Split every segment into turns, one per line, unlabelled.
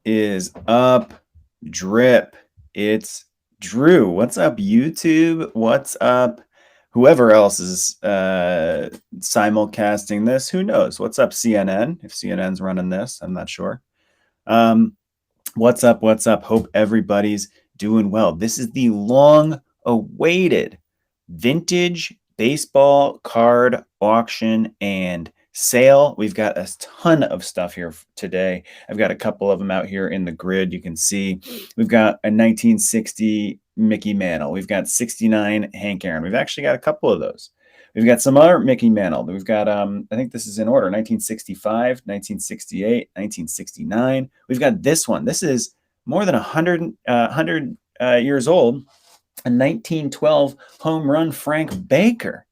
is up, Drip? It's Drew. What's up, YouTube? What's up, whoever else is simulcasting this? Who knows? What's up, CNN? If CNN's running this, I'm not sure. What's up? What's up? Hope everybody's doing well. This is the long-awaited vintage baseball card auction and sale. We've got a ton of stuff here today. I've got a couple of them out here in the grid. You can see we've got a 1960 Mickey Mantle. We've got 69 Hank Aaron. We've actually got a couple of those. We've got some other Mickey Mantle. We've got, I think this is in order, 1965, 1968, 1969. We've got this one. This is more than 100 years old. A 1912 home run Frank Baker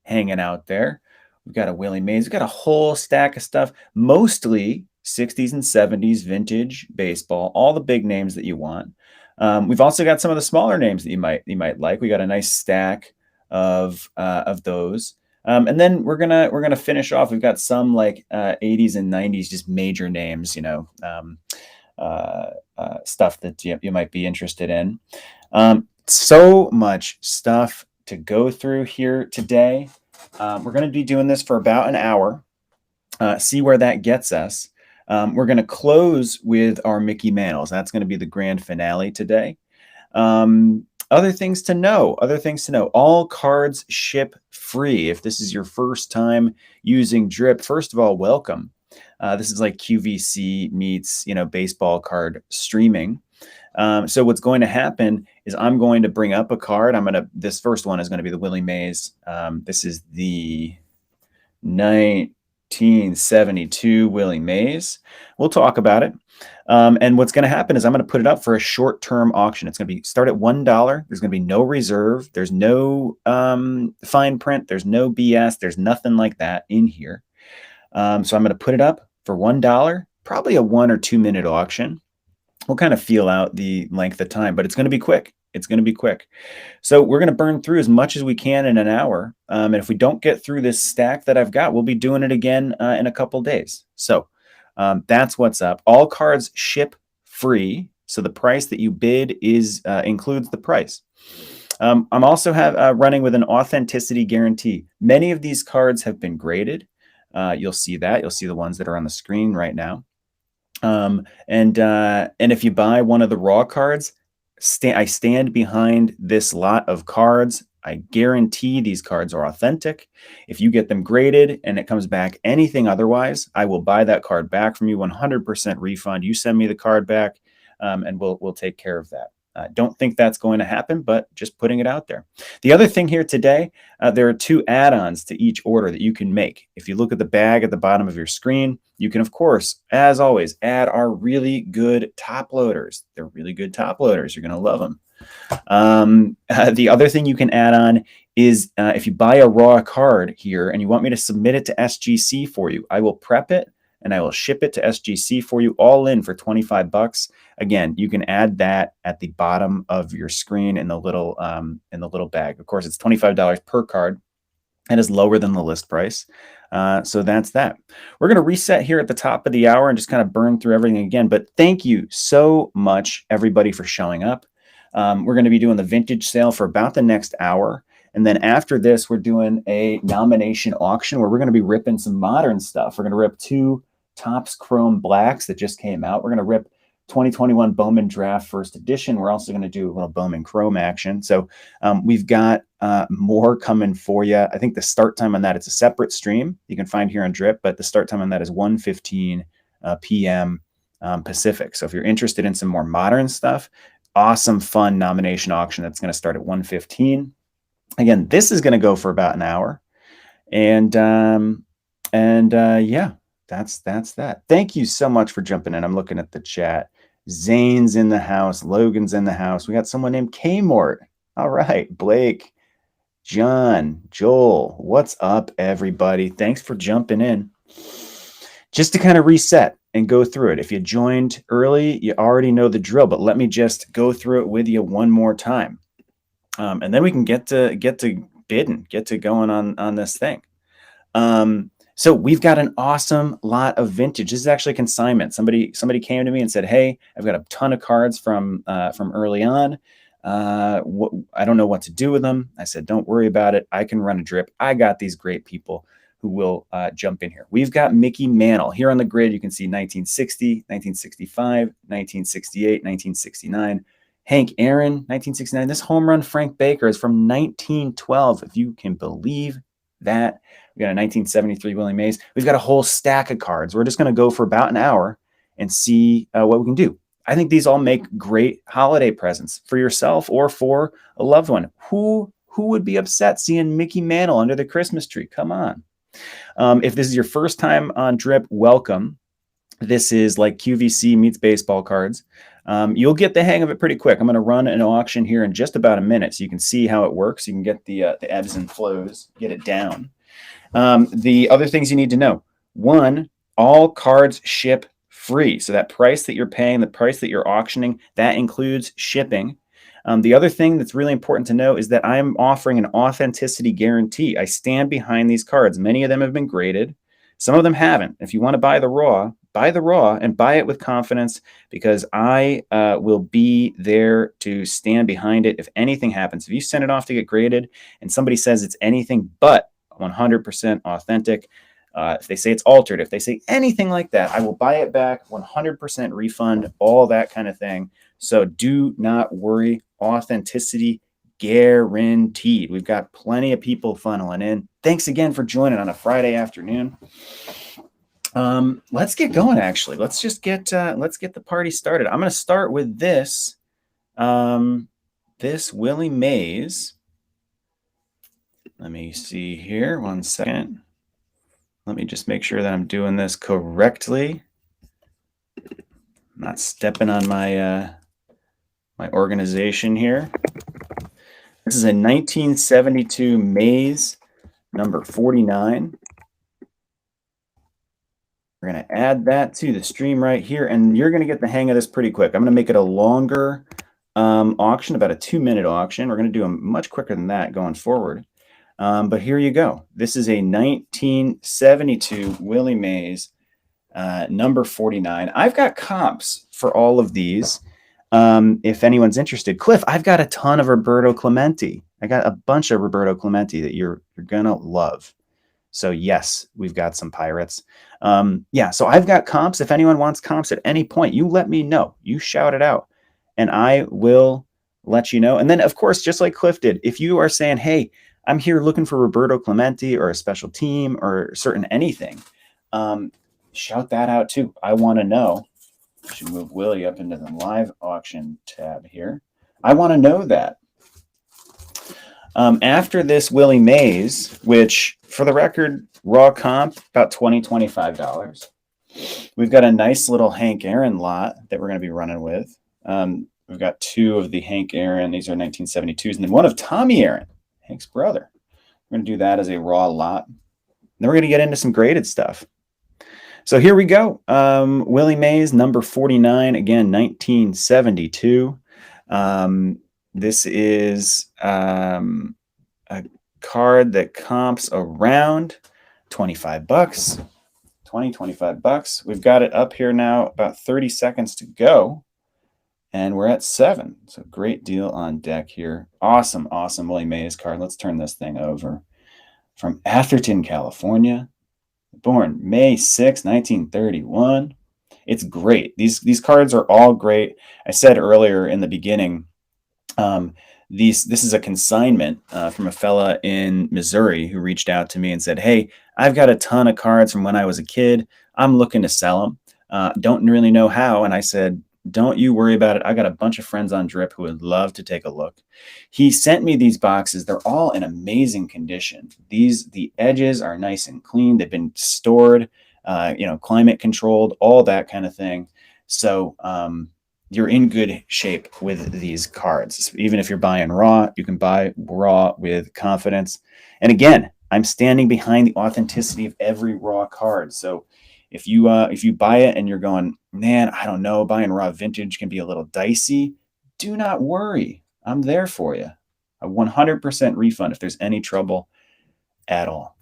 hanging out there. We've got a Willie Mays. We've got a whole stack of stuff, mostly 60s and 70s vintage baseball, all the big names that you want. We've also got some of the smaller names that you might like. We got a nice stack of those. And then we're gonna finish off. We've got some like 80s and 90s, just major names, stuff that you might be interested in. So much stuff to go through here today. We're going to be doing this for about an hour. See where that gets us. We're going to close with our Mickey Mantles. That's going to be the grand finale today. Other things to know. All cards ship free. If this is your first time using Drip, first of all, welcome. This is like QVC meets, baseball card streaming. So what's going to happen is I'm going to bring up a card. This first one is going to be the Willie Mays. This is the 1972 Willie Mays. We'll talk about it. And what's going to happen is I'm going to put it up for a short-term auction. It's going to start at $1. There's going to be no reserve. There's no fine print. There's no BS. There's nothing like that in here. So I'm going to put it up for $1, probably a 1 or 2 minute auction. We'll kind of feel out the length of time, but it's going to be quick. So we're going to burn through as much as we can in an hour. And if we don't get through this stack that I've got, we'll be doing it again in a couple days. So that's what's up. All cards ship free. So the price that you bid includes the price. I'm also running with an authenticity guarantee. Many of these cards have been graded. You'll see that. You'll see the ones that are on the screen right now. And if you buy one of the raw cards, I stand behind this lot of cards. I guarantee these cards are authentic. If you get them graded and it comes back anything otherwise, I will buy that card back from you, 100% refund. You send me the card back, and we'll take care of that. Don't think that's going to happen, but just putting it out there. The other thing here today, there are 2 add-ons to each order that you can make. If you look at the bag at the bottom of your screen, you can, of course, as always, add our really good top loaders. They're really good top loaders. You're going to love them. The other thing you can add on is if you buy a raw card here and you want me to submit it to SGC for you, I will prep it and I will ship it to SGC for you all in for $25. Again, you can add that at the bottom of your screen in the little bag. Of course, it's $25 per card and is lower than the list price. So that's that. We're going to reset here at the top of the hour and just kind of burn through everything again. But thank you so much, everybody, for showing up. We're going to be doing the vintage sale for about the next hour. And then after this, we're doing a nomination auction where we're going to be ripping some modern stuff. We're going to rip 2 Topps Chrome Blacks that just came out. We're going to rip 2021 Bowman Draft First Edition. We're also going to do a little Bowman Chrome action. So we've got more coming for you. I think the start time on that, it's a separate stream you can find here on Drip, but the start time on that is 1:15 p.m. Pacific. So if you're interested in some more modern stuff, awesome, fun nomination auction that's going to start at 1:15. Again, this is going to go for about an hour. And yeah. That's that. Thank you so much for jumping in. I'm looking at the chat. Zane's in the house. Logan's in the house. We got someone named Kmort. All right. Blake, John, Joel. What's up, everybody? Thanks for jumping in. Just to kind of reset and go through it. If you joined early, you already know the drill, but let me just go through it with you one more time. And then we can get to bidding, get to going on this thing. So we've got an awesome lot of vintage. This is actually consignment. Somebody came to me and said, "Hey, I've got a ton of cards from early on. I don't know what to do with them." I said, "Don't worry about it. I can run a drip. I got these great people who will jump in here." We've got Mickey Mantle here on the grid. You can see 1960, 1965, 1968, 1969. Hank Aaron, 1969. This home run Frank Baker is from 1912. If you can believe that. We got a 1973 Willie Mays. We've got a whole stack of cards. We're just going to go for about an hour and see what we can do. I think these all make great holiday presents for yourself or for a loved one. Who would be upset seeing Mickey Mantle under the Christmas tree? Come on. If this is your first time on Drip, welcome. This is like QVC meets baseball cards. You'll get the hang of it pretty quick. I'm going to run an auction here in just about a minute so you can see how it works. You can get the ebbs and flows, get it down. The other things you need to know. One, all cards ship free. So that price that you're paying, the price that you're auctioning, that includes shipping. The other thing that's really important to know is that I'm offering an authenticity guarantee. I stand behind these cards. Many of them have been graded. Some of them haven't. If you want to buy the raw and buy it with confidence, because I will be there to stand behind it if anything happens. If you send it off to get graded and somebody says it's anything but 100% authentic, if they say it's altered, if they say anything like that, I will buy it back, 100% refund, all that kind of thing. So do not worry. Authenticity guaranteed. We've got plenty of people funneling in. Thanks again for joining on a Friday afternoon. Let's get going. Actually, let's get the party started. I'm going to start with this this Willie Mays. Let me see here. 1 second. Let me just make sure that I'm doing this correctly. I'm not stepping on my my organization here. This is a 1972 Mays, number 49. We're going to add that to the stream right here, and you're going to get the hang of this pretty quick. I'm going to make it a longer auction, about a 2-minute auction. We're going to do them much quicker than that going forward. But here you go. This is a 1972 Willie Mays, number 49. I've got comps for all of these. If anyone's interested, Cliff, I've got a ton of Roberto Clemente. I got a bunch of Roberto Clemente that you're gonna love. So yes, we've got some Pirates. Yeah, so I've got comps. If anyone wants comps at any point, you let me know. You shout it out, and I will let you know. And then, of course, just like Cliff did, if you are saying, hey, I'm here looking for Roberto Clemente or a special team or certain anything, shout that out too. I want to know. I should move Willie up into the live auction tab here. I want to know that. After this Willie Mays, which for the record, raw comp, about $20, $25. We've got a nice little Hank Aaron lot that we're going to be running with. We've got 2 of the Hank Aaron. These are 1972s. And then 1 of Tommy Aaron, Hank's brother. We're going to do that as a raw lot. Then we're going to get into some graded stuff. So here we go. Willie Mays, number 49, again, 1972. This is a card that comps around $25. 20, $25. We've got it up here now, about 30 seconds to go. And we're at 7. So great deal on deck here. Awesome, awesome Willie Mays card. Let's turn this thing over. From Atherton, California. Born May 6, 1931. It's great. These cards are all great. I said earlier in the beginning, this is a consignment from a fella in Missouri who reached out to me and said, hey, I've got a ton of cards from when I was a kid. I'm looking to sell them. Don't really know how. And I said, don't you worry about it. I got a bunch of friends on Drip who would love to take a look. He sent me these boxes. They're all in amazing condition. The edges are nice and clean. They've been stored, climate controlled, all that kind of thing. So you're in good shape with these cards. Even if you're buying raw, you can buy raw with confidence. And again, I'm standing behind the authenticity of every raw card. So if you buy it and you're going, man, I don't know, buying raw vintage can be a little dicey, do not worry. I'm there for you. A 100% refund if there's any trouble at all.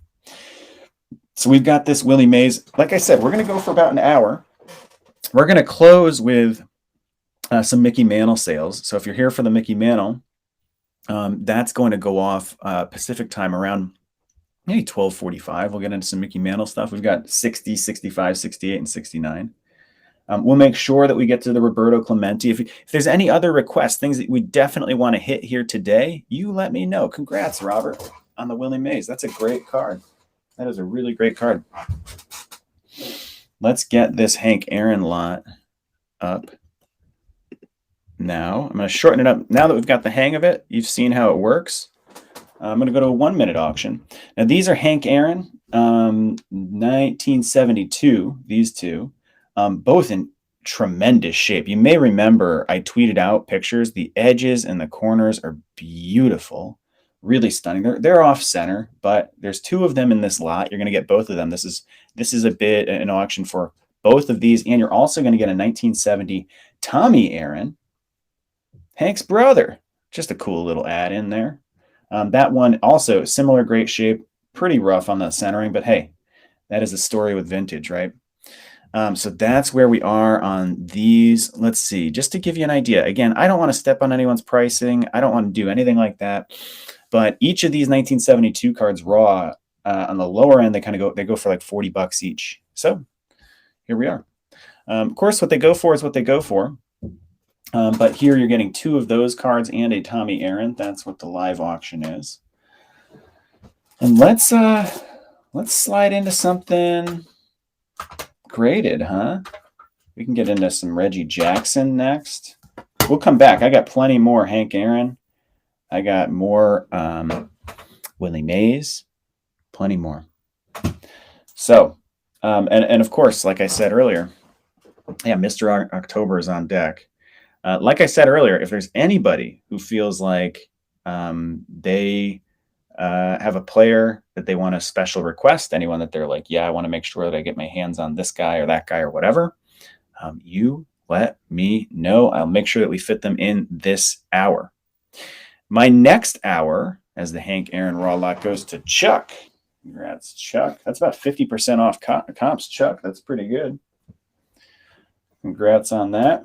So we've got this Willie Mays. Like I said, we're going to go for about an hour. We're going to close with some Mickey Mantle sales. So if you're here for the Mickey Mantle, that's going to go off Pacific time around maybe 12:45. We'll get into some Mickey Mantle stuff. We've got 60, 65, 68, and 69. We'll make sure that we get to the Roberto Clemente. If there's any other requests, things that we definitely want to hit here today, you let me know. Congrats, Robert, on the Willie Mays. That's a great card. That is a really great card. Let's get this Hank Aaron lot up now. I'm going to shorten it up. Now that we've got the hang of it, you've seen how it works. I'm going to go to a 1 minute auction. Now, these are Hank Aaron, 1972, these two, both in tremendous shape. You may remember I tweeted out pictures. The edges and the corners are beautiful. Really stunning. They're off center, but there's two of them in this lot. You're going to get both of them. This is a bid, an auction for both of these, and you're also going to get a 1970 Tommy Aaron, Hank's brother. Just a cool little add in there. That one also similar great shape, pretty rough on the centering, but hey, that is the story with vintage, right? So that's where we are on these. Let's see, just to give you an idea. Again, I don't want to step on anyone's pricing. I don't want to do anything like that. But each of these 1972 cards raw on the lower end, they go for like $40 each. So here we are. Of course, what they go for is what they go for. But here you're getting two of those cards and a Tommy Aaron. That's what the live auction is. And let's slide into something graded, huh? We can get into some Reggie Jackson next. We'll come back. I got plenty more Hank Aaron. I got more Willie Mays, plenty more. So, and of course, like I said earlier, yeah, Mr. October is on deck. Like I said earlier, if there's anybody who feels like they have a player that they want a special request, anyone that they're like, yeah, I want to make sure that I get my hands on this guy or that guy or whatever, you let me know. I'll make sure that we fit them in this hour. My next hour, as the Hank Aaron raw lot goes to Chuck. Congrats, Chuck. That's about 50% off comps, Chuck. That's pretty good. Congrats on that.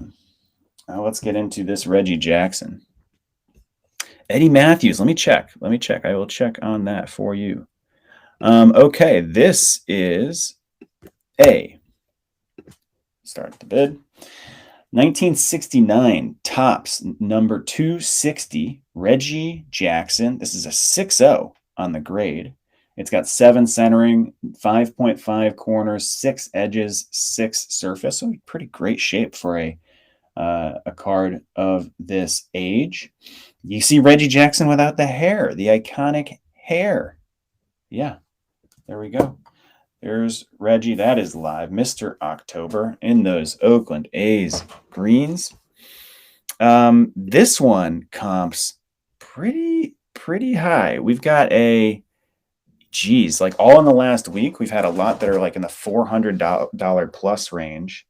Now let's get into this Reggie Jackson. Eddie Matthews, let me check. I will check on that for you. Okay, this is a, start the bid. 1969 Topps number 260 Reggie Jackson. This is a 6.0 on the grade. It's got 7 centering, 5.5 corners, 6 edges, 6 surface. So pretty great shape for a card of this age. You see Reggie Jackson without the hair, the iconic hair. Yeah, there we go. There's Reggie. That is live. Mr. October in those Oakland A's greens. This one comps pretty high. We've got like all in the last week, we've had a lot that are like in the $400 plus range.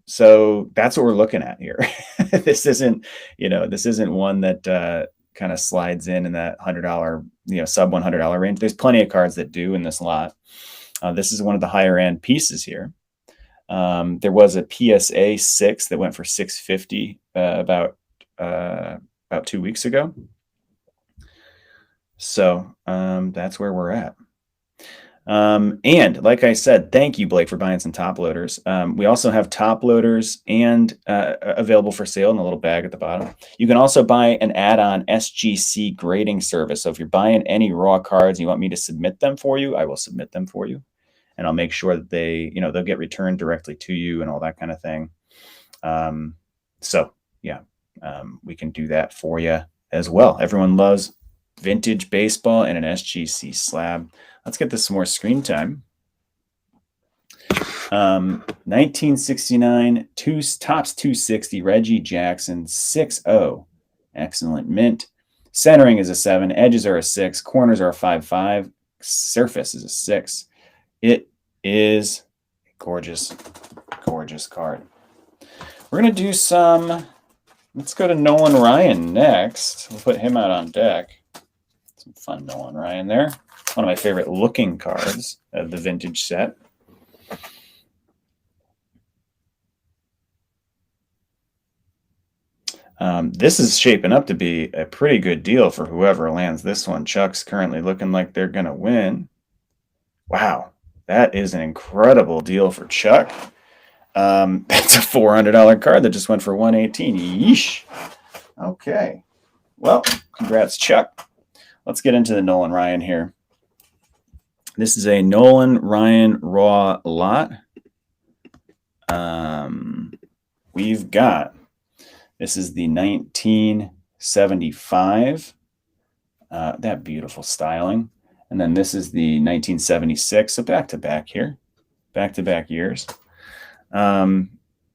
So that's what we're looking at here. This isn't one that kind of slides in that $100, sub $100 range. There's plenty of cards that do in this lot. This is one of the higher end pieces here. There was a PSA 6 that went for $650 about 2 weeks ago. So that's where we're at. And like I said, thank you, Blake, for buying some top loaders. We also have top loaders and available for sale in the little bag at the bottom. You can also buy an add-on SGC grading service. So if you're buying any raw cards and you want me to submit them for you, I will submit them for you. And I'll make sure that they'll get returned directly to you and all that kind of thing. So yeah, we can do that for you as well. Everyone loves vintage baseball and an SGC slab. Let's get this some more screen time. 1969 Topps 260 Reggie Jackson 6.0. Excellent mint. Centering is a 7. Edges are a 6. Corners are a 5.5. Surface is a 6. It is a gorgeous, gorgeous card. We're going to do some. Let's go to Nolan Ryan next. We'll put him out on deck. Some fun Nolan Ryan there. One of my favorite looking cards of the vintage set. This is shaping up to be a pretty good deal for whoever lands this one. Chuck's currently looking like they're going to win. Wow, that is an incredible deal for Chuck. That's a $400 card that just went for $118. Yeesh. Okay. Well, congrats, Chuck. Let's get into the Nolan Ryan here. This is a Nolan Ryan raw lot. We've got, this is the 1975. That beautiful styling. And then this is the 1976. So back to back here. Back to back years.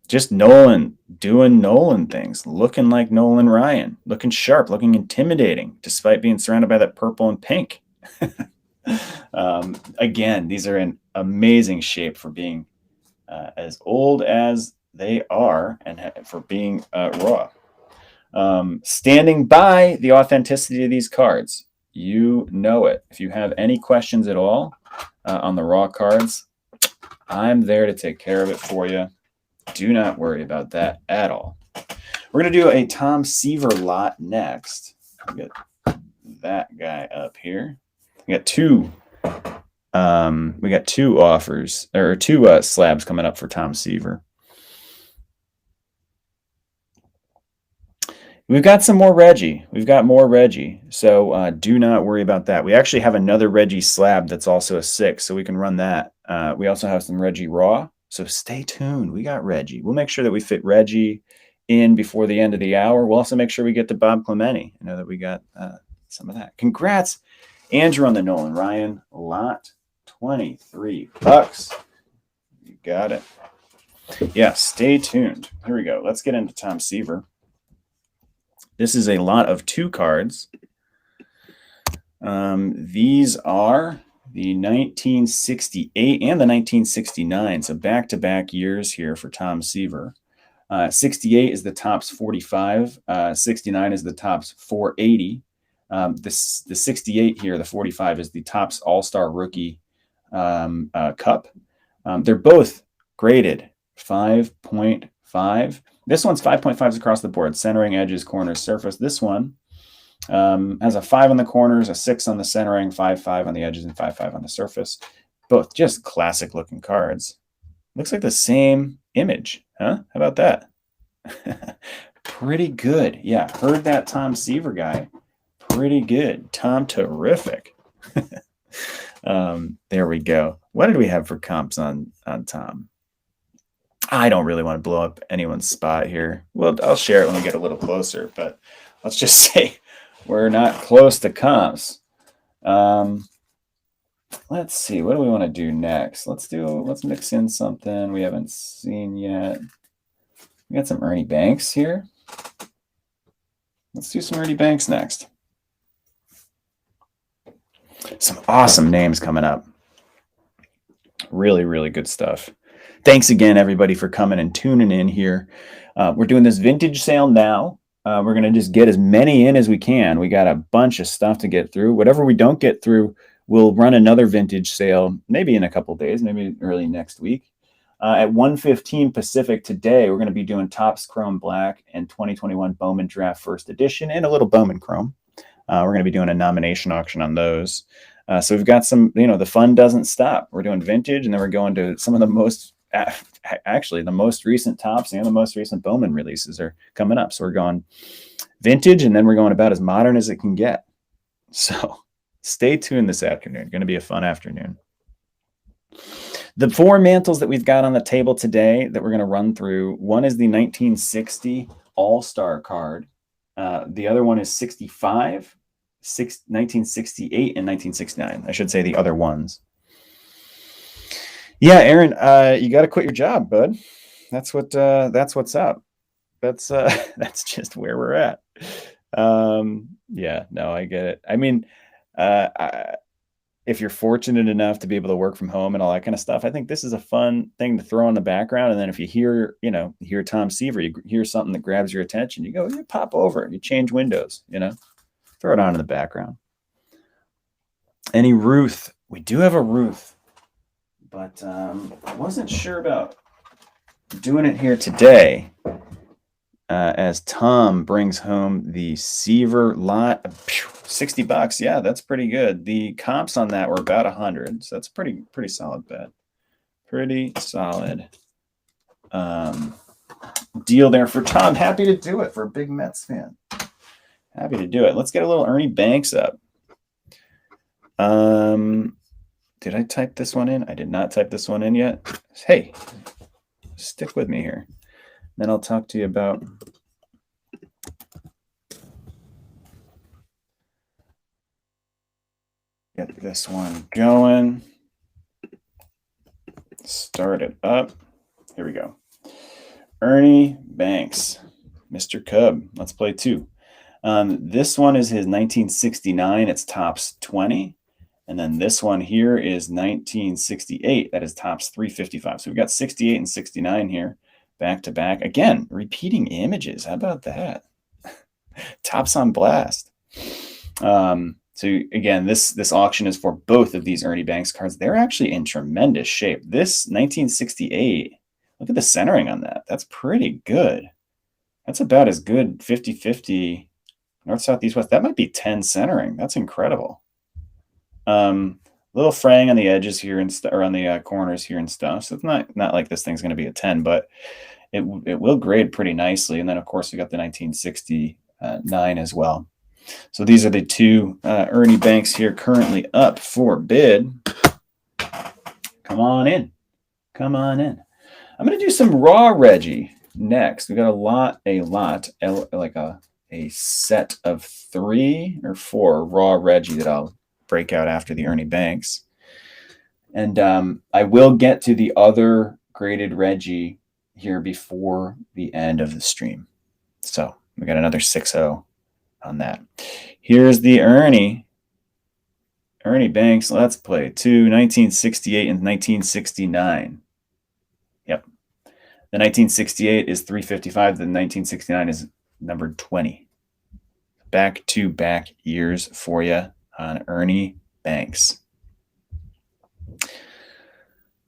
Just Nolan doing Nolan things, looking like Nolan Ryan, looking sharp, looking intimidating, despite being surrounded by that purple and pink. Again, these are in amazing shape for being as old as they are and for being raw. Standing by the authenticity of these cards, you know it. If you have any questions at all on the raw cards, I'm there to take care of it for you. Do not worry about that at all. We're going to do a Tom Seaver lot next. I'll get that guy up here. We got two offers, or two slabs coming up for Tom Seaver. We've got some more Reggie. We've got more Reggie. So do not worry about that. We actually have another Reggie slab that's also a 6, so we can run that. We also have some Reggie raw. So stay tuned. We got Reggie. We'll make sure that we fit Reggie in before the end of the hour. We'll also make sure we get to Bob Clemente. I know that we got some of that. Congrats, Andrew, on the Nolan Ryan lot. $23. You got it. Yeah, stay tuned. Here we go. Let's get into Tom Seaver. This is a lot of 2 cards. These are the 1968 and the 1969. So back-to-back years here for Tom Seaver. 68 is the tops 45. 69 is the tops 480. The 68 here, the 45, is the tops All-Star Rookie Cup. They're both graded 5.5. This one's 5.5s across the board, centering, edges, corners, surface. This one has a 5 on the corners, a 6 on the centering, 5.5 on the edges, and 5.5 on the surface. Both just classic looking cards. Looks like the same image, huh? How about that? Pretty good. Yeah, heard that Tom Seaver guy. Pretty good. Tom, terrific. There we go. What did we have for comps on Tom? I don't really want to blow up anyone's spot here. Well, I'll share it when we get a little closer, but let's just say we're not close to comps. Let's see. What do we want to do next? Let's mix in something we haven't seen yet. We got some Ernie Banks here. Let's do some Ernie Banks next. Some awesome names coming up. Really, really good stuff. Thanks again, everybody, for coming and tuning in here. We're doing this vintage sale now. We're going to just get as many in as we can. We got a bunch of stuff to get through. Whatever we don't get through, we'll run another vintage sale, maybe in a couple days, maybe early next week. At 1:15 Pacific today, we're going to be doing Topps Chrome Black and 2021 Bowman Draft First Edition and a little Bowman Chrome. We're going to be doing a nomination auction on those. So we've got some, the fun doesn't stop. We're doing vintage, and then we're going to some of the most, actually the most recent Topps and the most recent Bowman releases are coming up. So we're going vintage, and then we're going about as modern as it can get. So stay tuned this afternoon. Going to be a fun afternoon. The 4 mantles that we've got on the table today that we're going to run through, one is the 1960 All-Star card. The other one is 65, 1968, and 1969. I should say the other ones. Yeah, Aaron, you got to quit your job, bud. That's what's up. That's just where we're at. Yeah, no, I get it. I mean, if you're fortunate enough to be able to work from home and all that kind of stuff, I think this is a fun thing to throw in the background. And then if you hear Tom Seaver, you hear something that grabs your attention, you go, you pop over, you change windows, throw it on in the background. Any Ruth? We do have a Ruth, but I wasn't sure about doing it here today. As Tom brings home the Seaver lot, $60. Yeah, that's pretty good. The comps on that were about 100, so that's pretty solid bet. Pretty solid deal there for Tom. Happy to do it for a big Mets fan. Happy to do it. Let's get a little Ernie Banks up. Did I type this one in? I did not type this one in yet. Hey, stick with me here. Then I'll talk to you about get this one going. Start it up. Here we go. Ernie Banks, Mr. Cub. Let's play 2. This one is his 1969. It's tops 20. And then this one here is 1968. That is tops 355. So we've got 68 and 69 here, back to back. Again, repeating images. How about that? Tops on blast. So again, this auction is for both of these Ernie Banks cards. They're actually in tremendous shape. This 1968, look at the centering on that. That's pretty good. That's about as good 50-50 north, south, east, west. That might be 10 centering. That's incredible. Little fraying on the edges here and or on the corners here and stuff. So it's not like this thing's going to be a 10, but it will grade pretty nicely. And then of course we got the 1969 as well. So these are the 2 Ernie Banks here currently up for bid. Come on in. Come on in. I'm going to do some raw Reggie next. We got like a set of 3 or 4 raw Reggie that I'll break out after the Ernie Banks. And I will get to the other graded Reggie here before the end of the stream. So we got another 6-0 on that. Here's the Ernie Banks. Let's play 2, 1968 and 1969. Yep. The 1968 is 355. The 1969 is numbered 20. Back-to-back years for you on Ernie Banks.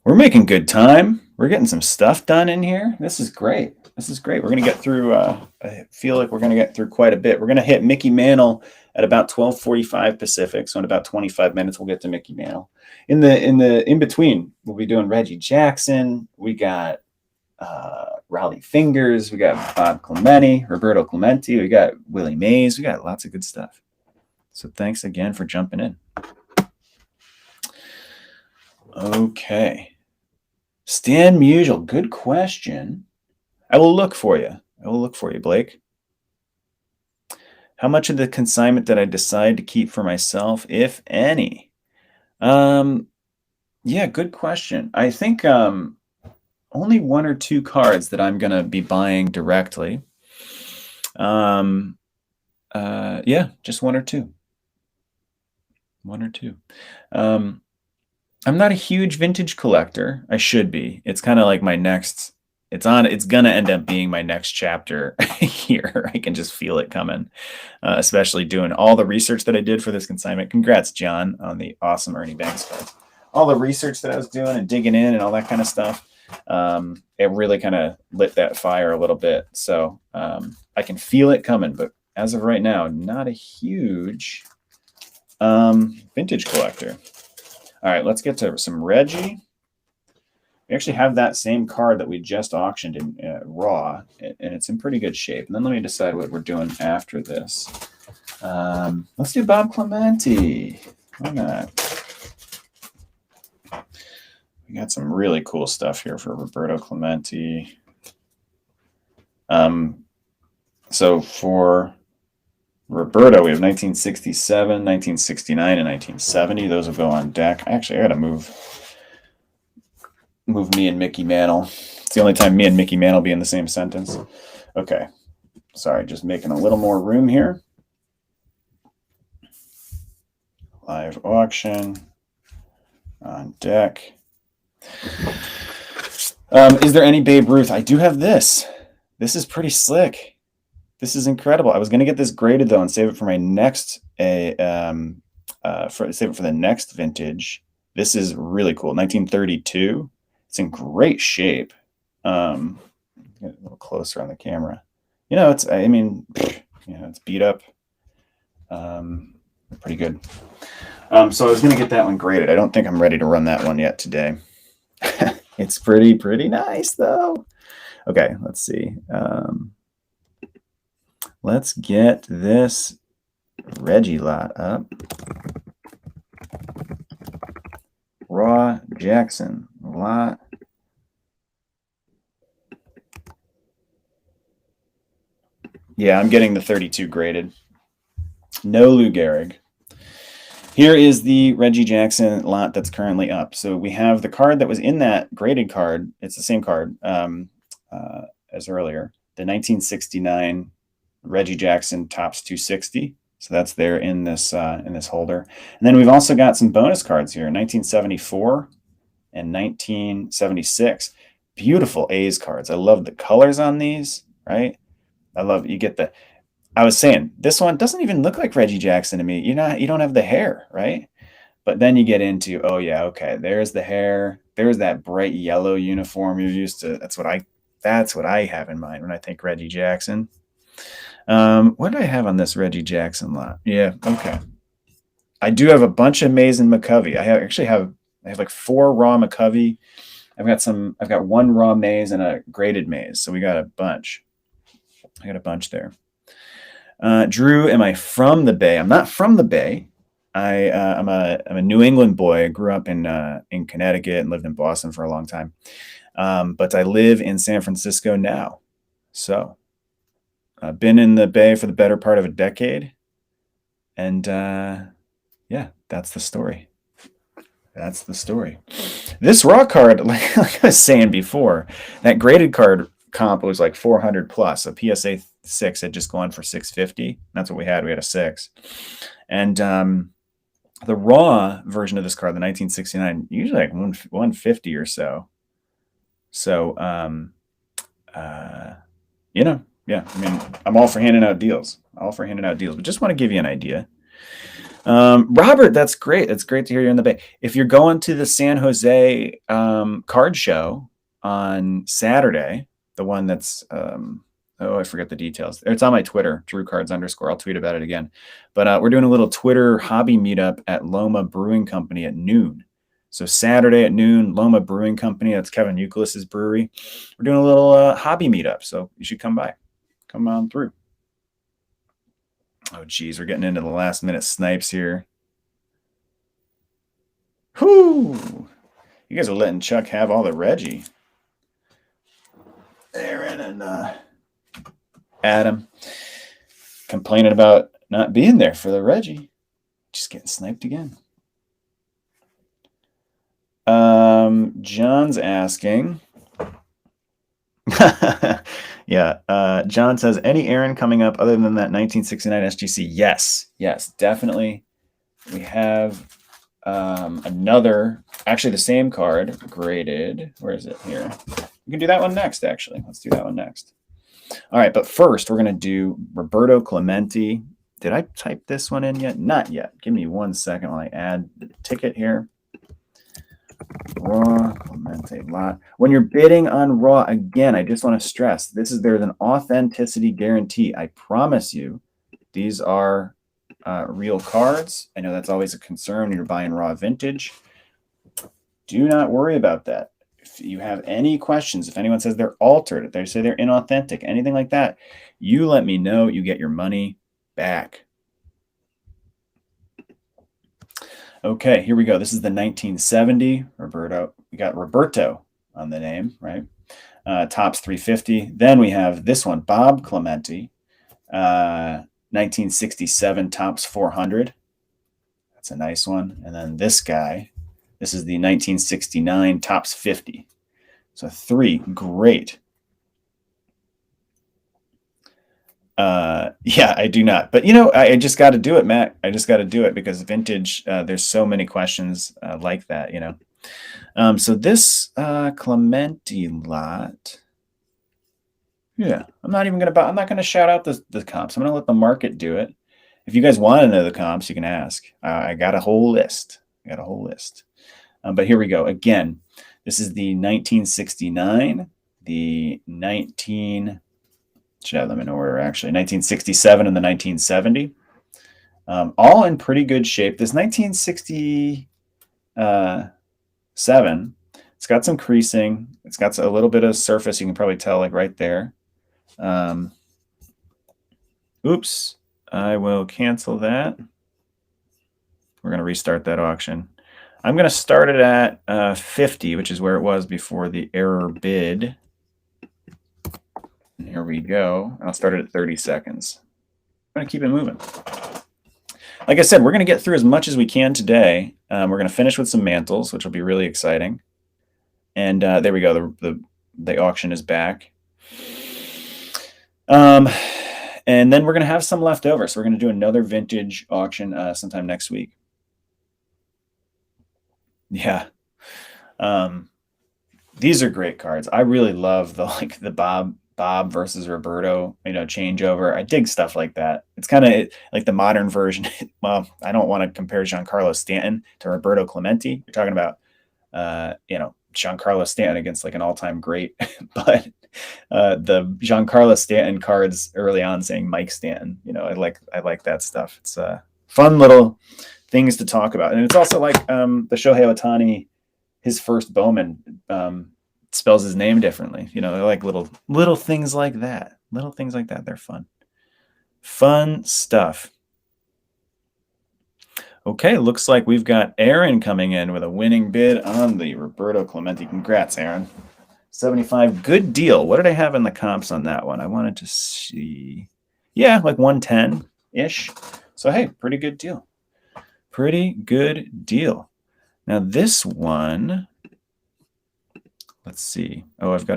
We're making good time. We're getting some stuff done in here. This is great. We're going to get through, I feel like we're going to get through quite a bit. We're going to hit Mickey Mantle at about 12:45 Pacific. So in about 25 minutes, we'll get to Mickey Mantle. In between, we'll be doing Reggie Jackson. We got Raleigh Fingers. We got Bob Clemente, Roberto Clemente. We got Willie Mays. We got lots of good stuff. So thanks again for jumping in. Okay. Stan Musial, good question. I will look for you. Blake. How much of the consignment did I decide to keep for myself, if any? Yeah, good question. I think only 1 or 2 cards that I'm going to be buying directly. Yeah, just 1 or 2. 1 or 2. I'm not a huge vintage collector. I should be. It's kind of like my next. It's gonna end up being my next chapter here. I can just feel it coming, especially doing all the research that I did for this consignment. Congrats, John, on the awesome Ernie Banks cards. All the research that I was doing and digging in and all that kind of stuff. It really kind of lit that fire a little bit. So I can feel it coming, but as of right now, not a huge vintage collector. All right, let's get to some Reggie. We actually have that same card that we just auctioned in raw, and it's in pretty good shape. And then let me decide what we're doing after this. Let's do Bob Clemente. Why not? We got some really cool stuff here for Roberto Clemente. So for Roberto, we have 1967, 1969, and 1970. Those will go on deck. Actually, I got to move me and Mickey Mantle. It's the only time me and Mickey Mantle be in the same sentence. Okay. Sorry, just making a little more room here. Live auction on deck. Is there any Babe Ruth? I do have this. This is pretty slick. This is incredible. I was going to get this graded, though, and save it for my next save it for the next vintage. This is really cool. 1932. It's in great shape. Get a little closer on the camera. It's, I mean, it's beat up. Pretty good. So I was going to get that one graded. I don't think I'm ready to run that one yet today. It's pretty nice, though. Okay, let's see. Let's get this Reggie lot up. Raw Jackson lot. Yeah, I'm getting the 32 graded. No Lou Gehrig. Here is the Reggie Jackson lot that's currently up. So we have the card that was in that graded card. It's the same card as earlier. The 1969 Reggie Jackson Topps 260. So that's there in this holder. And then we've also got some bonus cards here, 1974 and 1976. Beautiful A's cards. I love the colors on these, right? I love you get the. I was saying this one doesn't even look like Reggie Jackson to me. You don't have the hair, right? But then you get into, oh yeah, okay, there's the hair. There's that bright yellow uniform you're used to. That's what I have in mind when I think Reggie Jackson. What do I have on this Reggie Jackson lot? Yeah, okay. I do have a bunch of Mays and Mccovey. I have like 4 raw Mccovey. I've got 1 raw Mays and a graded Mays. So we got a bunch. I got a bunch there. Drew, am I from the Bay? I'm not from the Bay. I'm a New England boy. I grew up in Connecticut and lived in Boston for a long time. But I live in San Francisco now. So I've been in the Bay for the better part of a decade. And yeah, that's the story. That's the story. This raw card, like I was saying before, that graded card comp was like 400 plus. A PSA 6 had just gone for 650. That's what we had. We had a 6. And the raw version of this card, the 1969, usually like 150 or so. So, yeah, I mean, I'm all for handing out deals. But just want to give you an idea. Robert, that's great. It's great to hear you're in the Bay. If you're going to the San Jose card show on Saturday, the one that's I forget the details. It's on my Twitter, DrewCards_. I'll tweet about it again. But we're doing a little Twitter hobby meetup at Loma Brewing Company at noon. So Saturday at noon, Loma Brewing Company. That's Kevin Euclid's brewery. We're doing a little hobby meetup, so you should come by. Come on through. Oh, geez, we're getting into the last minute snipes here. Whoo! You guys are letting Chuck have all the Reggie. Aaron and Adam complaining about not being there for the Reggie. Just getting sniped again. John's asking. Yeah. John says, any Aaron coming up other than that 1969 SGC? Yes, definitely. We have another, actually the same card graded. Where is it here? We can do that one next, actually. Let's do that one next. All right, but first we're going to do Roberto Clemente. Did I type this one in yet? Not yet. Give me 1 second while I add the ticket here. Raw Clemente lot. When you're bidding on raw, again, I just want to stress, there's an authenticity guarantee. I promise you, these are real cards. I know that's always a concern when you're buying raw vintage. Do not worry about that. If you have any questions, if anyone says they're altered, they say they're inauthentic, anything like that, you let me know. You get your money back. Okay, here we go. This is the 1970 Roberto. We got Roberto on the name, right? Topps 350. Then we have this one, Bob Clemente, 1967 Topps 400. That's a nice one. And then this guy, this is the 1969 Topps 50. So 3 great. Yeah, I do not. But, I just got to do it, Matt. I just got to do it because vintage, there's so many questions like that, So this Clemente lot, yeah, I'm not going to shout out the comps. I'm going to let the market do it. If you guys want to know the comps, you can ask. I got a whole list. But here we go. Again, this is the 1969, the 19, should have them in order actually, 1967 and the 1970. All in pretty good shape. This 1967, it's got some creasing. It's got a little bit of surface. You can probably tell like right there. Oops, I will cancel that. We're going to restart that auction. I'm going to start it at 50, which is where it was before the error bid. And here we go. I'll start it at 30 seconds. I'm going to keep it moving. Like I said, we're going to get through as much as we can today. We're going to finish with some mantles, which will be really exciting. And there we go. The auction is back. And then we're going to have some left over. So we're going to do another vintage auction sometime next week. Yeah. These are great cards. I really love the Bob versus Roberto, changeover. I dig stuff like that. It's kind of like the modern version. Well, I don't want to compare Giancarlo Stanton to Roberto Clemente. You're talking about, Giancarlo Stanton against like an all-time great, but the Giancarlo Stanton cards early on saying Mike Stanton, I like that stuff. It's fun little things to talk about. And it's also like the Shohei Ohtani, his first Bowman spells his name differently. They're like little things like that. Little things like that. They're fun. Fun stuff. Okay, looks like we've got Aaron coming in with a winning bid on the Roberto Clemente. Congrats, Aaron. 75, good deal. What did I have in the comps on that one? I wanted to see. Yeah, like 110-ish. So, hey, pretty good deal. Pretty good deal. Now, this one, let's see. Oh, I've got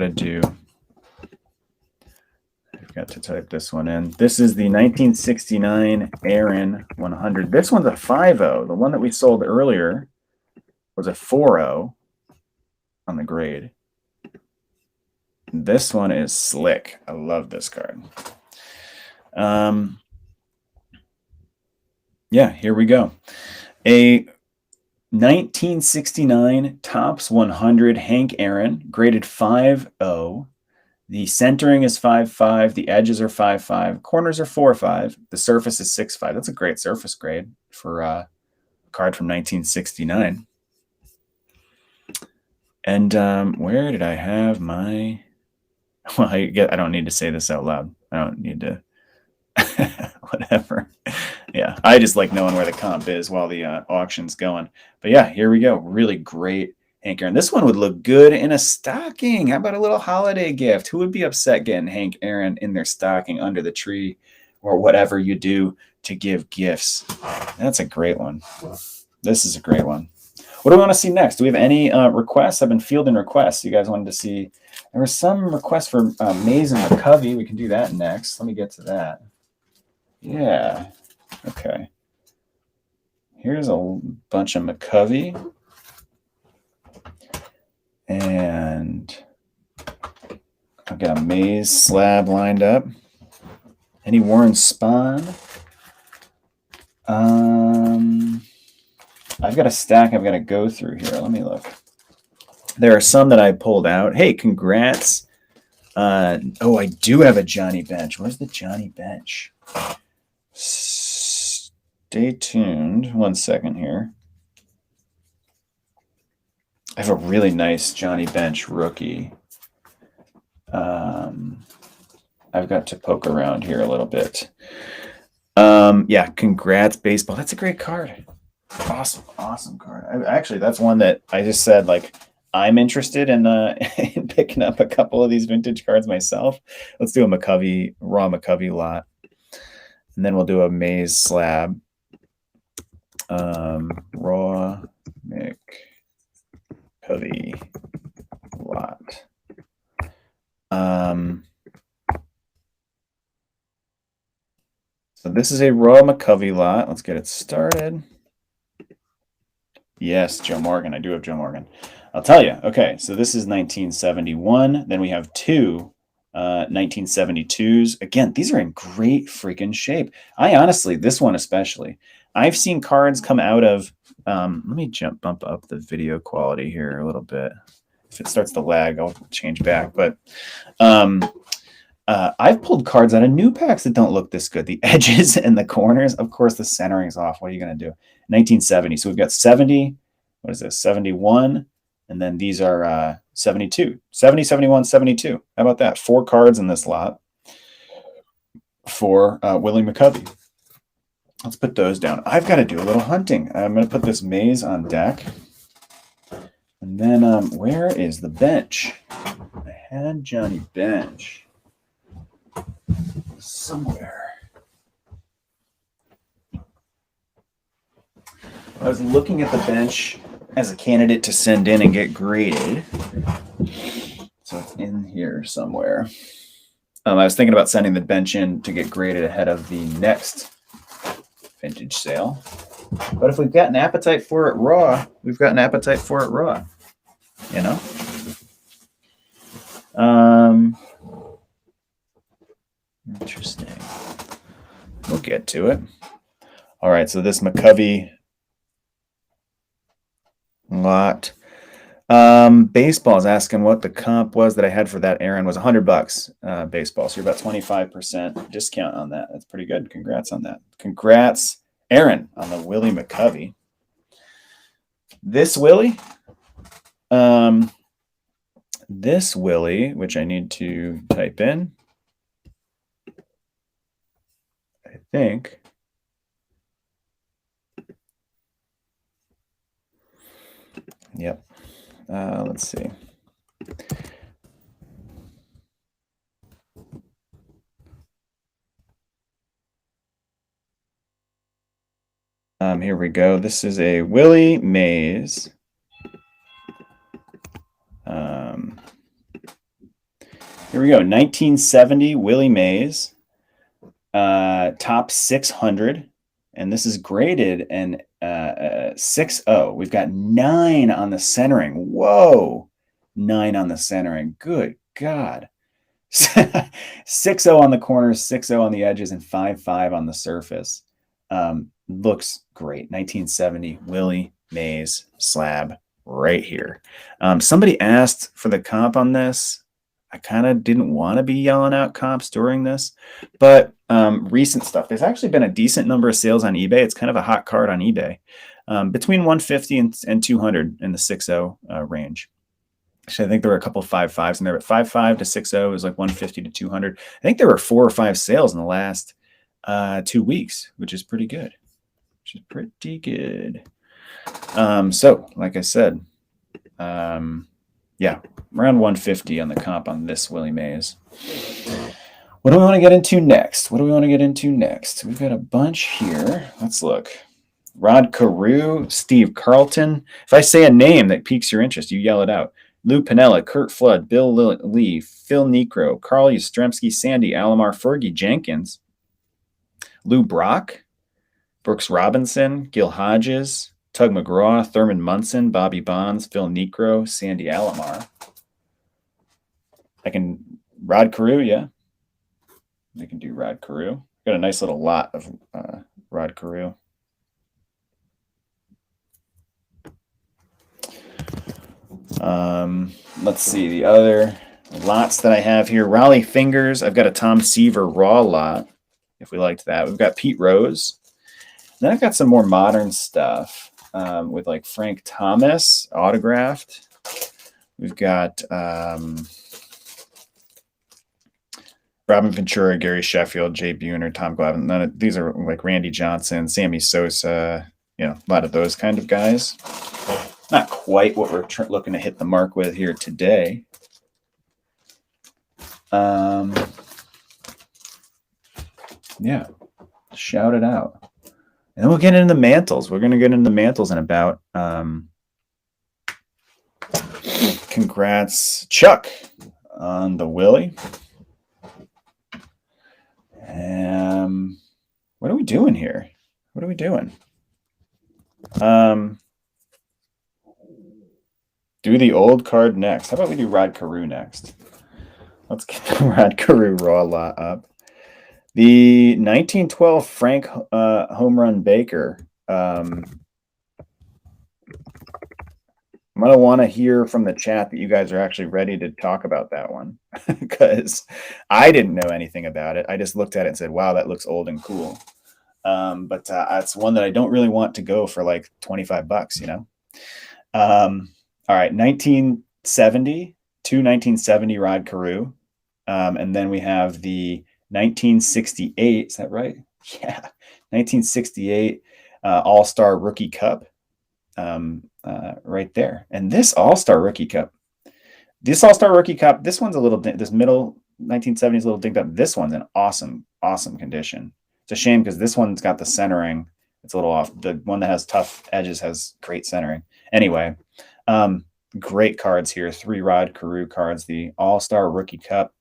to type this one in. This is the 1969 Aaron 100. This one's a 5.0. The one that we sold earlier was a 4.0 on the grade. This one is slick. I love this card. Yeah, here we go. A 1969 Topps 100 Hank Aaron, graded 5.0. The centering is 5.5. The edges are 5.5. Corners are 4.5. The surface is 6.5. That's a great surface grade for a card from 1969. And where did I have my... Well, I don't need to say this out loud. I don't need to... Whatever. Yeah, I just like knowing where the comp is while the auction's going. But yeah, here we go. Really great Hank Aaron. This one would look good in a stocking. How about a little holiday gift? Who would be upset getting Hank Aaron in their stocking under the tree or whatever you do to give gifts? That's a great one. This is a great one. What do we want to see next? Do we have any requests? I've been fielding requests. You guys wanted to see. There was some requests for Mays and Mccovey. We can do that next. Let me get to that. Yeah. Okay. Here's a bunch of Mccovey. And I've got a Mays slab lined up. Any Warren Spahn? I've got a stack I've got to go through here. Let me look. There are some that I pulled out. Hey, congrats. Oh, I do have a Johnny Bench. Where's the Johnny Bench? Stay tuned. 1 second here. I have a really nice Johnny Bench rookie. I've got to poke around here a little bit. Yeah, congrats, baseball. That's a great card. Awesome card. Actually, that's one that I just said, like, I'm interested in, in picking up a couple of these vintage cards myself. Let's do a Mccovey, raw Mccovey lot. And then we'll do a Mays slab. Raw Mccovey lot. So this is a raw Mccovey lot. Let's get it started. Yes, Joe Morgan. I do have Joe Morgan. I'll tell you. Okay, so this is 1971. Then we have two 1972s. Again, these are in great freaking shape. I honestly, this one especially, I've seen cards come out of, let me bump up the video quality here a little bit. If it starts to lag, I'll change back. But I've pulled cards out of new packs that don't look this good. The edges and the corners, of course, the centering is off. What are you going to do? 1970. So we've got 70. What is this? 71. And then these are 72. 70, 71, 72. How about that? 4 cards in this lot for Willie Mccovey. Let's put those down. I've got to do a little hunting. I'm going to put this Mays on deck. And then where is the bench? I had Johnny Bench somewhere. I was looking at the bench as a candidate to send in and get graded. So it's in here somewhere. I was thinking about sending the bench in to get graded ahead of the next vintage sale. But if we've got an appetite for it raw, we've got an appetite for it raw. You know? Interesting. We'll get to it. All right, so this Mccovey lot. Baseball is asking what the comp was that I had for that, Aaron, was $100 baseball. So you're about 25% discount on that. That's pretty good. Congrats on that. Congrats, Aaron, on the Willie Mccovey. This Willie, which I need to type in, I think. Yep. Let's see. Here we go. This is a Willie Mays. Here we go. 1970 Willie Mays. Top 600. And this is graded and 6-0. We've got 9 on the centering. Whoa. 9 on the centering. Good God. 6-0 on the corners, 6-0 on the edges, and 5-5 on the surface. Looks great. 1970 Willie Mays slab right here. Somebody asked for the comp on this. I kind of didn't want to be yelling out comps during this, but recent stuff. There's actually been a decent number of sales on eBay. It's kind of a hot card on eBay. Between 150 and 200 in the 6-0 range. Actually, I think there were a couple of 5.5s in there, but 5.5 to 6.0 is like 150 to 200. I think there were 4 or 5 sales in the last 2 weeks, which is pretty good. So, like I said, yeah, around 150 on the comp on this Willie Mays. What do we want to get into next? We've got a bunch here. Let's look. Rod Carew, Steve Carlton. If I say a name that piques your interest, you yell it out. Lou Piniella, Kurt Flood, Bill Lee, Phil Niekro, Carl Yastrzemski, Sandy Alomar, Fergie Jenkins, Lou Brock, Brooks Robinson, Gil Hodges, Tug McGraw, Thurman Munson, Bobby Bonds, Phil Niekro, Sandy Alomar. Rod Carew, yeah. I can do Rod Carew. Got a nice little lot of Rod Carew. Let's see the other lots that I have here. Raleigh Fingers. I've got a Tom Seaver raw lot, if we liked that. We've got Pete Rose. Then I've got some more modern stuff with like Frank Thomas autographed. We've got Robin Ventura, Gary Sheffield, Jay Buhner, Tom Glavine. These are like Randy Johnson, Sammy Sosa, a lot of those kind of guys. Not quite what we're looking to hit the mark with here today. Yeah, shout it out. And then we'll get into the mantles. We're going to get into the mantles in about. Congrats, Chuck, on the Willie. What are we doing here? Do the old card next. How about we do Rod Carew next? Let's get the Rod Carew raw lot up. The 1912 Frank Homerun Baker. I'm going to want to hear from the chat that you guys are actually ready to talk about that one, because I didn't know anything about it. I just looked at it and said, wow, that looks old and cool. But it's one that I don't really want to go for like $25, you know? All right, 1970, two 1970 Rod Carew. And then we have the 1968, is that right? Yeah, 1968 All-Star Rookie Cup right there. And this All-Star Rookie Cup, this one's a little, this middle 1970s a little dinged up. This one's in awesome condition. It's a shame because this one's got the centering. It's a little off. The one that has tough edges has great centering. Anyway, great cards here. 3 Rod Carew cards, the All-Star Rookie Cup.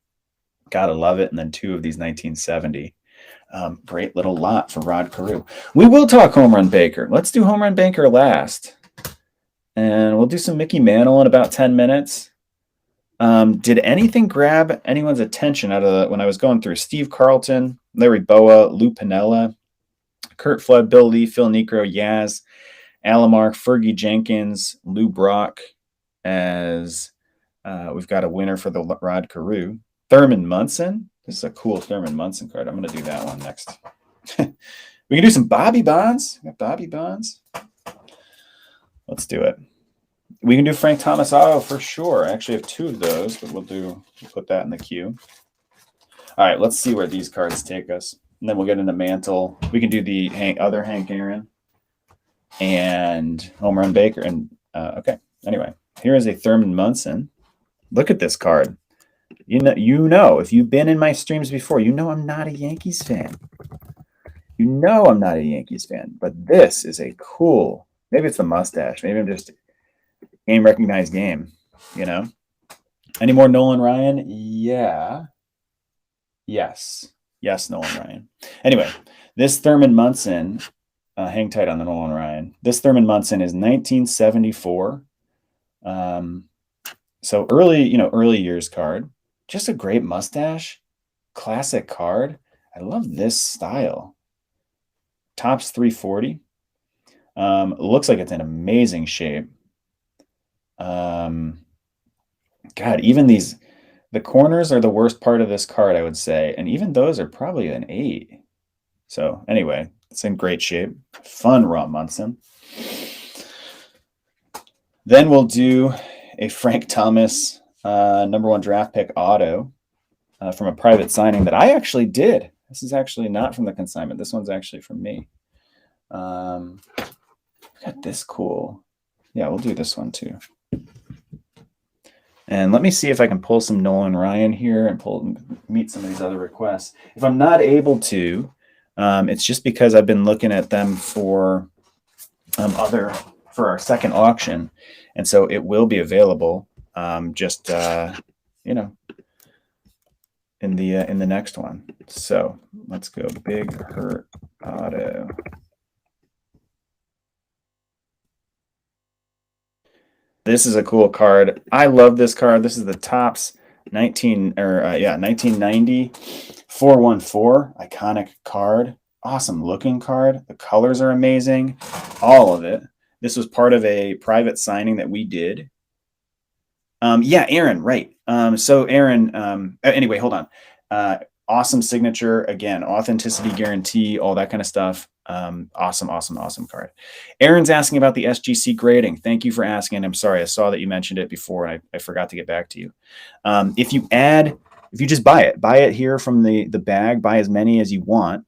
Gotta love it. And then 2 of these 1970. Great little lot for Rod Carew. We will talk Homerun Baker. Let's do Homerun Baker last. And we'll do some Mickey Mantle in about 10 minutes. Did anything grab anyone's attention out of when I was going through? Steve Carlton, Larry Boa, Lou Piniella, Kurt Flood, Bill Lee, Phil Niekro, Yaz, Alamark, Fergie Jenkins, Lou Brock, as we've got a winner for the Rod Carew. Thurman Munson. This is a cool Thurman Munson card. I'm going to do that one next. We can do some Bobby Bonds. We got Bobby Bonds. Let's do it. We can do Frank Thomas Auto for sure. I actually have 2 of those, but we'll put that in the queue. All right, let's see where these cards take us. And then we'll get into Mantle. We can do the other Hank Aaron and Homerun Baker. And okay, anyway, here is a Thurman Munson. Look at this card. You know, if you've been in my streams before, you know I'm not a Yankees fan. You know I'm not a Yankees fan, but this is a cool, maybe it's the mustache. Maybe I'm just game recognized game, you know? Any more Nolan Ryan? Yeah. Yes, Nolan Ryan. Anyway, this Thurman Munson, hang tight on the Nolan Ryan. This Thurman Munson is 1974. So early years card. Just a great mustache. Classic card. I love this style. Topps 340. Looks like it's in amazing shape. God, even the corners are the worst part of this card, I would say. And even those are probably an 8. So anyway, it's in great shape. Fun raw Munson. Then we'll do a Frank Thomas #1 draft pick auto from a private signing that I actually did. This is actually not from the consignment. This one's actually from me. Got this cool. Yeah, we'll do this one too. And let me see if I can pull some Nolan Ryan here and meet some of these other requests. If I'm not able to, it's just because I've been looking at them for for our second auction, and so it will be available. In the next one. So let's go Big Hurt Auto. This is a cool card. I love this card. This is the Topps 1990 414 iconic card. Awesome looking card. The colors are amazing. All of it. This was part of a private signing that we did. Yeah, Aaron, right. So Aaron, anyway, hold on. Awesome signature. Again, authenticity guarantee, all that kind of stuff. Awesome card. Aaron's asking about the SGC grading. Thank you for asking. I'm sorry, I saw that you mentioned it before and I forgot to get back to you. If you just buy it here from the bag, buy as many as you want.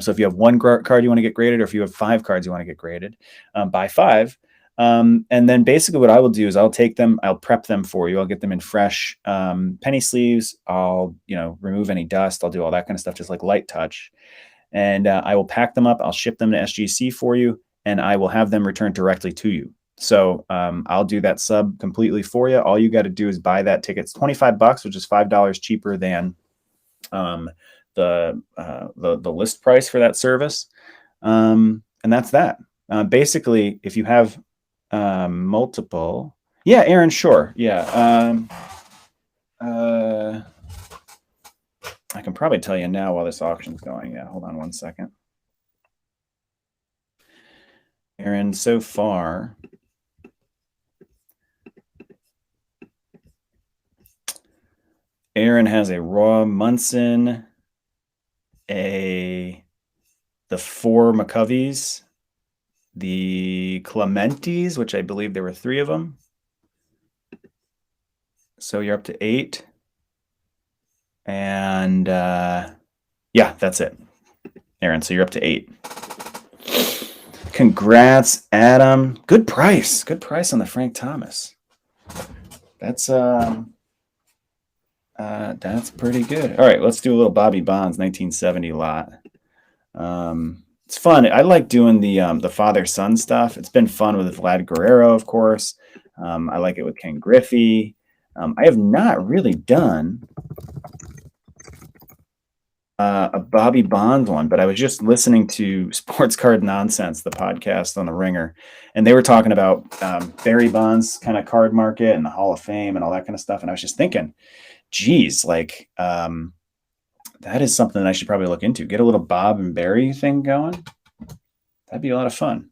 So if you have 1 card you want to get graded, or if you have 5 cards you want to get graded, buy 5. And then basically what I will do is I'll take them, I'll prep them for you. I'll get them in fresh penny sleeves. I'll, remove any dust. I'll do all that kind of stuff, just like light touch. And I will pack them up. I'll ship them to SGC for you, and I will have them returned directly to you. So I'll do that sub completely for you. All you got to do is buy that ticket. It's $25, which is $5 cheaper than the list price for that service. And that's that. Basically, if you have multiple, yeah, Aaron, sure, yeah. I can probably tell you now while this auction's going. Yeah, hold on 1 second. Aaron, so far, Aaron has a Raw Munson, the 4 Mccoveys, the Clementes, which I believe there were 3 of them. So you're up to 8. And yeah, that's it, Aaron. So you're up to 8. Congrats, Adam. Good price. Good price on the Frank Thomas. That's pretty good. All right, let's do a little Bobby Bonds 1970 lot. It's fun. I like doing the father-son stuff. It's been fun with Vlad Guerrero, of course. I like it with Ken Griffey. I have not really done a Bobby Bonds one, but I was just listening to Sports Card Nonsense, the podcast on the Ringer, and they were talking about Barry Bonds' kind of card market and the Hall of Fame and all that kind of stuff. And I was just thinking, geez, like that is something that I should probably look into. Get a little Bob and Barry thing going. That'd be a lot of fun.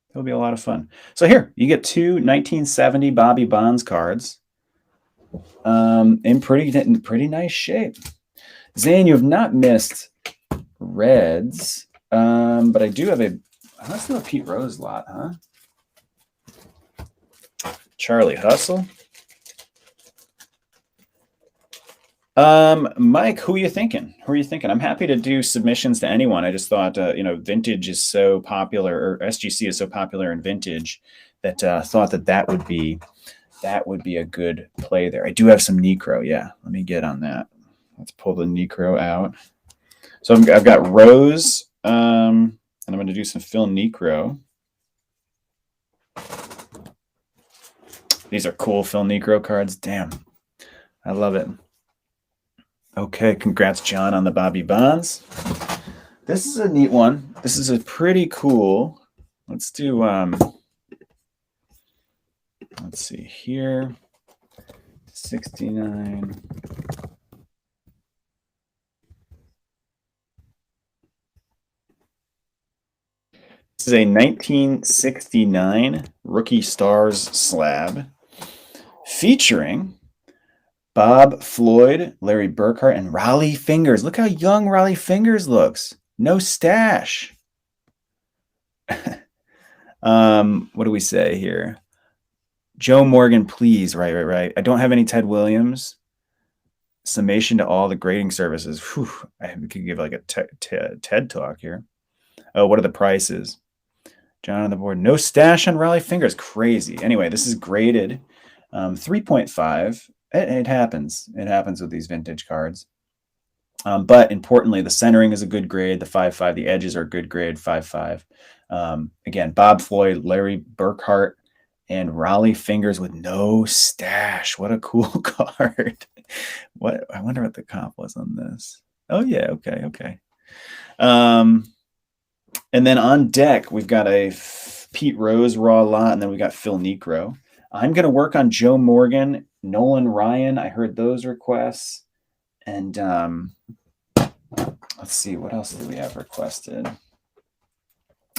That would be a lot of fun. So here, you get 2 1970 Bobby Bonds cards in pretty nice shape. Zane, you have not missed Reds, but I do have let's do a Pete Rose lot, huh? Charlie Hustle. Mike, who are you thinking? I'm happy to do submissions to anyone. I just thought, vintage is so popular, or SGC is so popular in vintage, that thought that would be a good play there. I do have some Niekro. Yeah, let me get on that. Let's pull the Niekro out. So I've got Rose, and I'm going to do some Phil Niekro. These are cool Phil Niekro cards. Damn, I love it. Okay, congrats, John, on the Bobby Bonds. This is a neat one. This is a pretty cool. Let's do, let's see here. 69. This is a 1969 Rookie Stars slab featuring Bob Floyd, Larry Burkhart, and Raleigh Fingers. Look how young Raleigh Fingers looks. No stash. What do we say here? Joe Morgan, please. Right. I don't have any Ted Williams. Summation to all the grading services. Whew, I could give like a TED talk here. Oh, what are the prices? John on the board. No stash on Raleigh Fingers. Crazy. Anyway, this is graded 3.5. It happens. It happens with these vintage cards. But importantly, the centering is a good grade. The 5.5. The edges are a good grade. 5.5. Again, Bob Floyd, Larry Burkhart, and Raleigh Fingers with no stash. What a cool card. I wonder what the comp was on this. Oh yeah, okay. And then on deck, we've got a Pete Rose raw lot, and then we got Phil Niekro. I'm going to work on Joe Morgan, Nolan Ryan. I heard those requests. And let's see, what else do we have requested?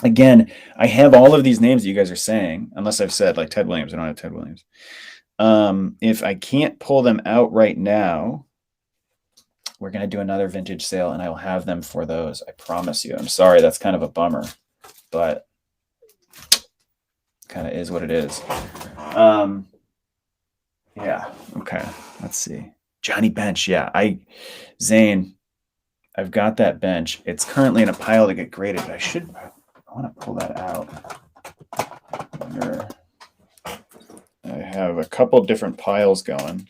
Again, I have all of these names that you guys are saying, unless I've said like Ted Williams. I don't have Ted Williams. If I can't pull them out right now, we're going to do another vintage sale, and I will have them for those. I promise you. I'm sorry, that's kind of a bummer, but kind of is what it is. Yeah, okay. Let's see. Johnny Bench. Yeah, Zane, I've got that bench. It's currently in a pile to get graded, but I want to pull that out. I have a couple different piles going.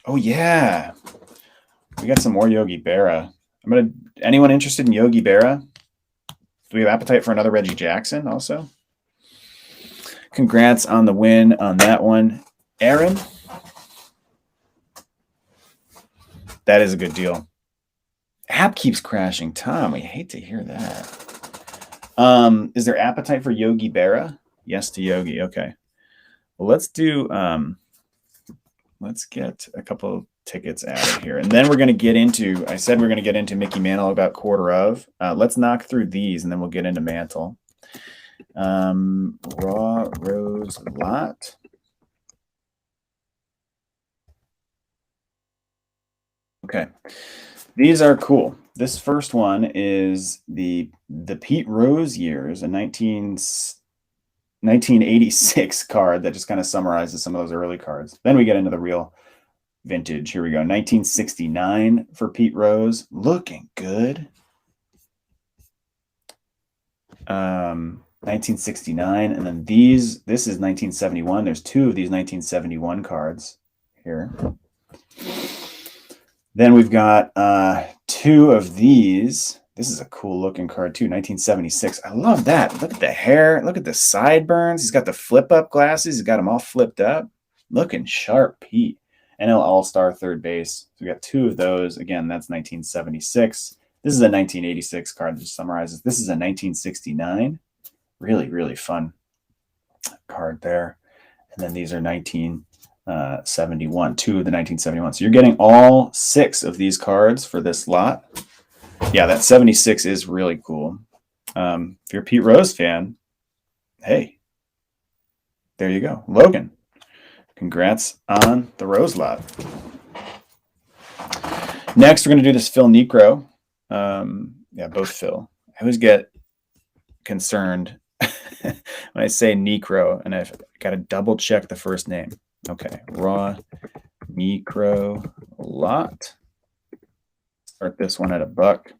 Oh, yeah. We got some more Yogi Berra. Anyone interested in Yogi Berra? Do we have appetite for another Reggie Jackson also? Congrats on the win on that one, Aaron. That is a good deal. App keeps crashing. Tom, we hate to hear that. Is there appetite for Yogi Berra? Yes to Yogi. Okay. Well, let's get a couple tickets added here. And then we're going to get into, I said we're going to get into Mickey Mantle about quarter of. Let's knock through these, and then we'll get into Mantle. Raw Rose lot. Okay. These are cool. This first one is the Pete Rose years, a 1986 card that just kind of summarizes some of those early cards. Then we get into the real vintage. Here we go. 1969 for Pete Rose. Looking good. 1969. And then this is 1971. There's two of these 1971 cards here. Then we've got two of these. This is a cool looking card too, 1976. I love that. Look at the hair. Look at the sideburns. He's got the flip up glasses. He's got them all flipped up. Looking sharp, Pete. NL All-Star third base. So we got two of those. Again, that's 1976. This is a 1986 card that just summarizes. This is a 1969. Really, really fun card there. And then these are 1971, two of the 1971. So you're getting all 6 of these cards for this lot. Yeah, that 76 is really cool. If you're a Pete Rose fan, hey, there you go. Logan, congrats on the Rose lot. Next, we're going to do this Phil Niekro. Yeah, both Phil. I always get concerned when I say Niekro, and I've got to double check the first name. Okay, raw Niekro lot. Start this one at $1.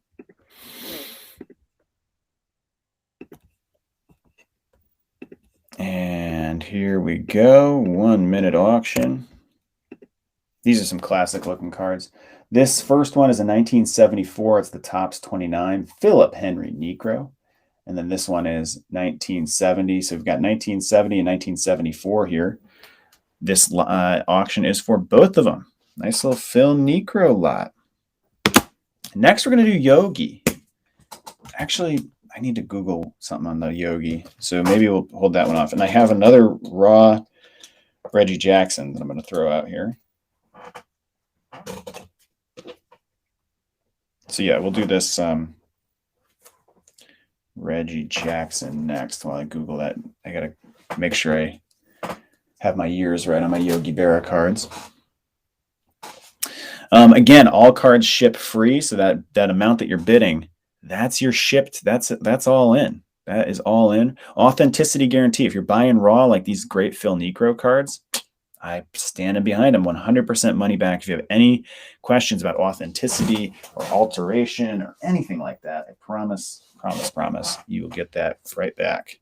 And here we go. 1 minute auction. These are some classic looking cards. This first one is a 1974. It's the Topps 29. Philip Henry Niekro. And then this one is 1970. So we've got 1970 and 1974 here. This auction is for both of them. Nice little Phil Niekro lot. Next, we're going to do Yogi. Actually, I need to Google something on the Yogi. So maybe we'll hold that one off. And I have another raw Reggie Jackson that I'm going to throw out here. So yeah, we'll do this Reggie Jackson next while I Google that. I got to make sure I have my years right on my Yogi Berra cards. Again, all cards ship free, so that amount that you're bidding, that's your shipped. That's all in. That is all in. Authenticity guarantee. If you're buying raw like these great Phil Niekro cards, I stand behind them. 100% money back. If you have any questions about authenticity or alteration or anything like that, I promise, you will get that right back.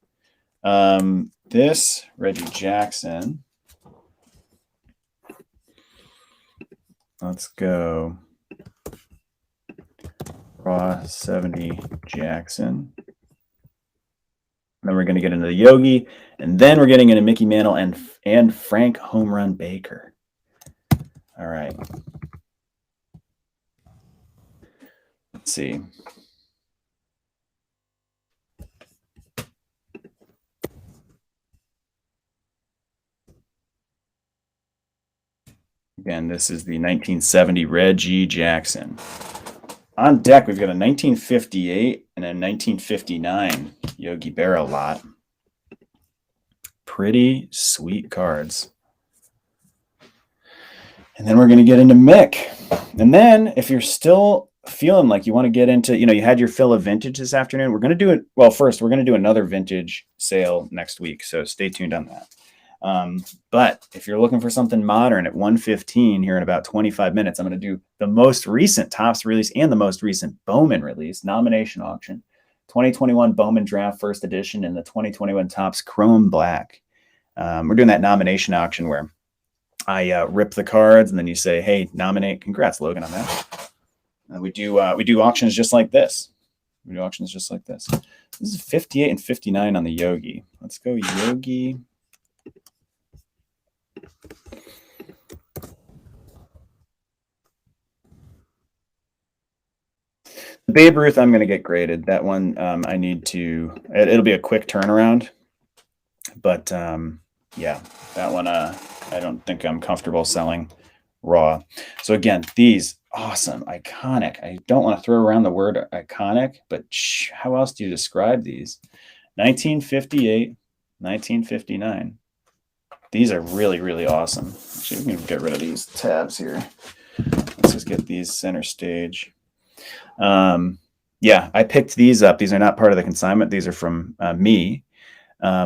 This Reggie Jackson. Let's go. Raw 70 Jackson. Then we're going to get into the Yogi, and then we're getting into Mickey Mantle and Frank Homerun Baker. All right. Let's see. Again, this is the 1970 Reggie Jackson. On deck, we've got a 1958 and a 1959 Yogi Berra lot. Pretty sweet cards. And then we're going to get into Mick. And then if you're still feeling like you want to get into, you had your fill of vintage this afternoon, we're going to do it. Well, first, we're going to do another vintage sale next week. So stay tuned on that. But if you're looking for something modern at 1:15 here in about 25 minutes, I'm going to do the most recent Topps release and the most recent Bowman release, nomination auction, 2021 Bowman Draft First Edition and the 2021 Topps Chrome Black. We're doing that nomination auction where I rip the cards and then you say, hey, nominate. Congrats, Logan, on that. We do auctions just like this. This is 58 and 59 on the Yogi. Let's go Yogi. Babe Ruth, I'm going to get graded. That one, I need to. It'll be a quick turnaround, but yeah, that one, I don't think I'm comfortable selling raw. So again, these awesome, iconic. I don't want to throw around the word iconic, but how else do you describe these? 1958, 1959. These are really, really awesome. Actually, we can get rid of these tabs here. Let's just get these center stage. Yeah, I picked these up. These are not part of the consignment. These are from me.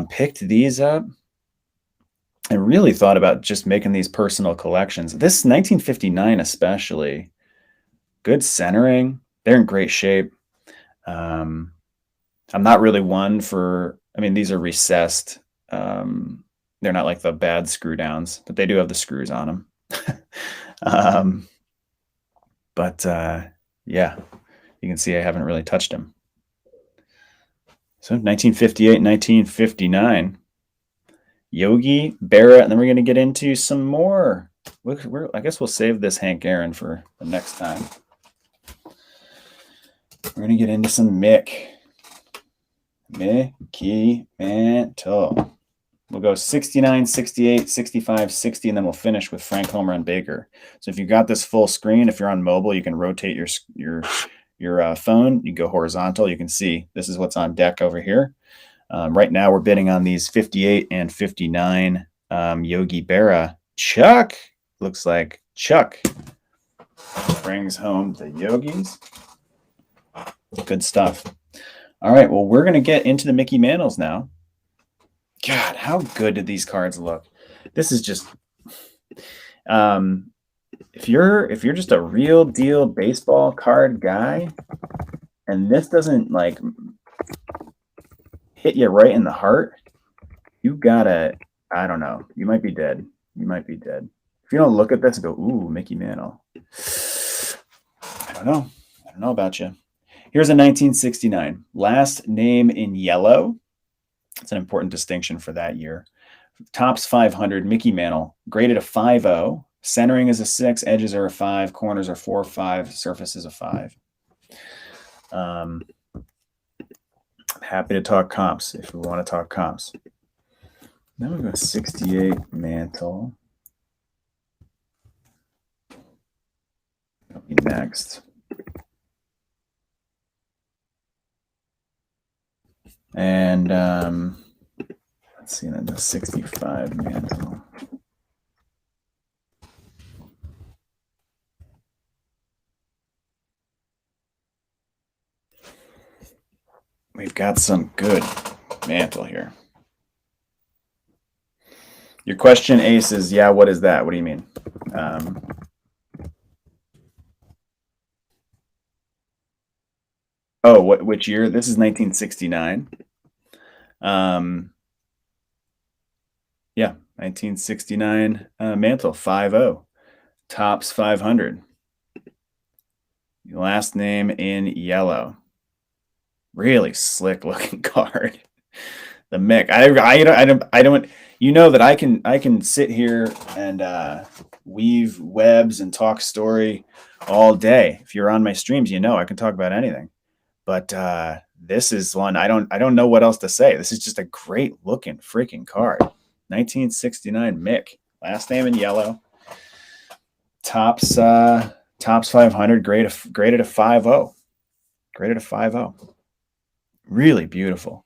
Picked these up. I really thought about just making these personal collections. This 1959 especially, good centering. They're in great shape. I'm not really one for, I mean, these are recessed. They're not like the bad screw downs, but they do have the screws on them. Yeah, you can see I haven't really touched them. So 1958, 1959. Yogi Berra, and then we're going to get into some more. I guess we'll save this Hank Aaron for the next time. We're going to get into some Mickey Mantle. We'll go 69, 68, 65, 60, and then we'll finish with Frank Homerun Baker. So if you got this full screen, if you're on mobile, you can rotate your phone. You go horizontal. You can see this is what's on deck over here. Right now, we're bidding on these 58 and 59 Yogi Berra. Chuck, looks like Chuck brings home the Yogis. Good stuff. All right, well, we're going to get into the Mickey Mantles now. God, how good did these cards look? This is just, if you're just a real deal baseball card guy, and this doesn't like hit you right in the heart, you gotta, I don't know, you might be dead. You might be dead. If you don't look at this and go, ooh, Mickey Mantle. I don't know about you. Here's a 1969. Last name in yellow. It's an important distinction for that year. Tops 500, Mickey Mantle, graded a 5.0. Centering is a 6, edges are a 5, corners are 4, 5, surface is a 5. I'm happy to talk comps if we want to talk comps. Then we go 68 Mantle. That'll be next. And let's see, then the 65 Mantle. We've got some good Mantle here. Your question, Ace, is, yeah, what is that? What do you mean? Oh, which year? This is 1969. Yeah, 1969 Mantle, 5.0. Tops 500. Last name in yellow. Really slick looking card. The Mick. I don't. You know that I can sit here and weave webs and talk story all day. If you're on my streams, you know I can talk about anything. But this is one I don't know what else to say. This is just a great looking freaking card. 1969 Mick. Last name in yellow. Tops 500. Graded a 5.0. Graded a 5.0. Really beautiful.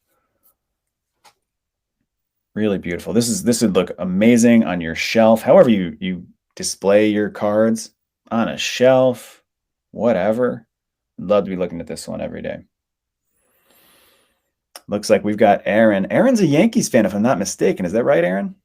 Really beautiful. This would look amazing on your shelf. However you display your cards, on a shelf, whatever. I'd love to be looking at this one every day. Looks like we've got Aaron. Aaron's a Yankees fan, if I'm not mistaken. Is that right, Aaron?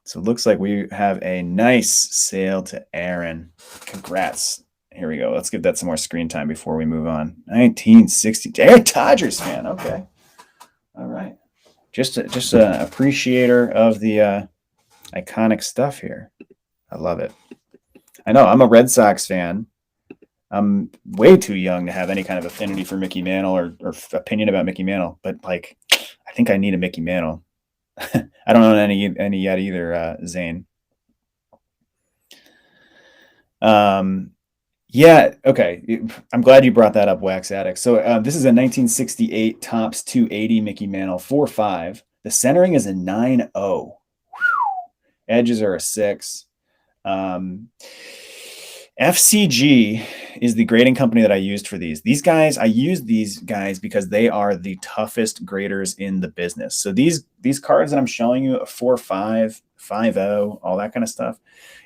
So it looks like we have a nice sale to Aaron. Congrats. Here we go. Let's give that some more screen time before we move on. 1960. Hey, Dodgers fan. Okay. All right. Just an appreciator of the iconic stuff here. I love it. I know I'm a Red Sox fan. I'm way too young to have any kind of affinity for Mickey Mantle or opinion about Mickey Mantle, but like, I think I need a Mickey Mantle. I don't own any yet either, Zane. Yeah, okay. I'm glad you brought that up, Wax Addict. So this is a 1968 Topps 280 Mickey Mantle 4.5. The centering is a 9.0. Edges are a 6. FCG is the grading company that I used for these. These guys, I use these guys because they are the toughest graders in the business. So these cards that I'm showing you, a 4-5, 5-0, all that kind of stuff,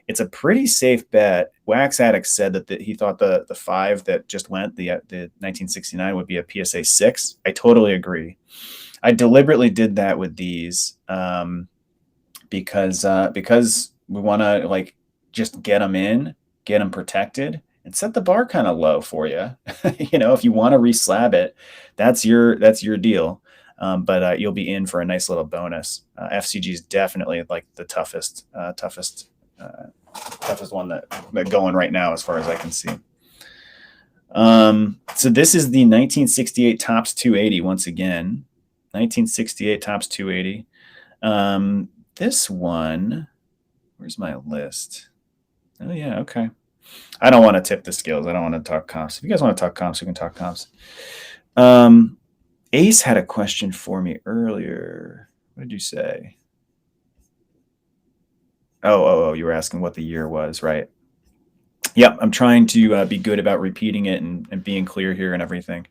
it's a pretty safe bet. Wax Addict said that he thought the 5 that just went, the 1969, would be a PSA 6. I totally agree. I deliberately did that with these because we want to like just get them in, get them protected, and set the bar kind of low for you. You know, if you want to reslab it, that's your deal. But you'll be in for a nice little bonus. FCG is definitely like the toughest one that going right now, as far as I can see. So this is the 1968 Topps 280 once again. 1968 Topps 280. This one, where's my list? Oh yeah, okay. I don't want to tip the scales. I don't want to talk comps. If you guys want to talk comps, we can talk comps. Ace had a question for me earlier. What did you say? Oh, you were asking what the year was, right? Yep, I'm trying to be good about repeating it and being clear here and everything.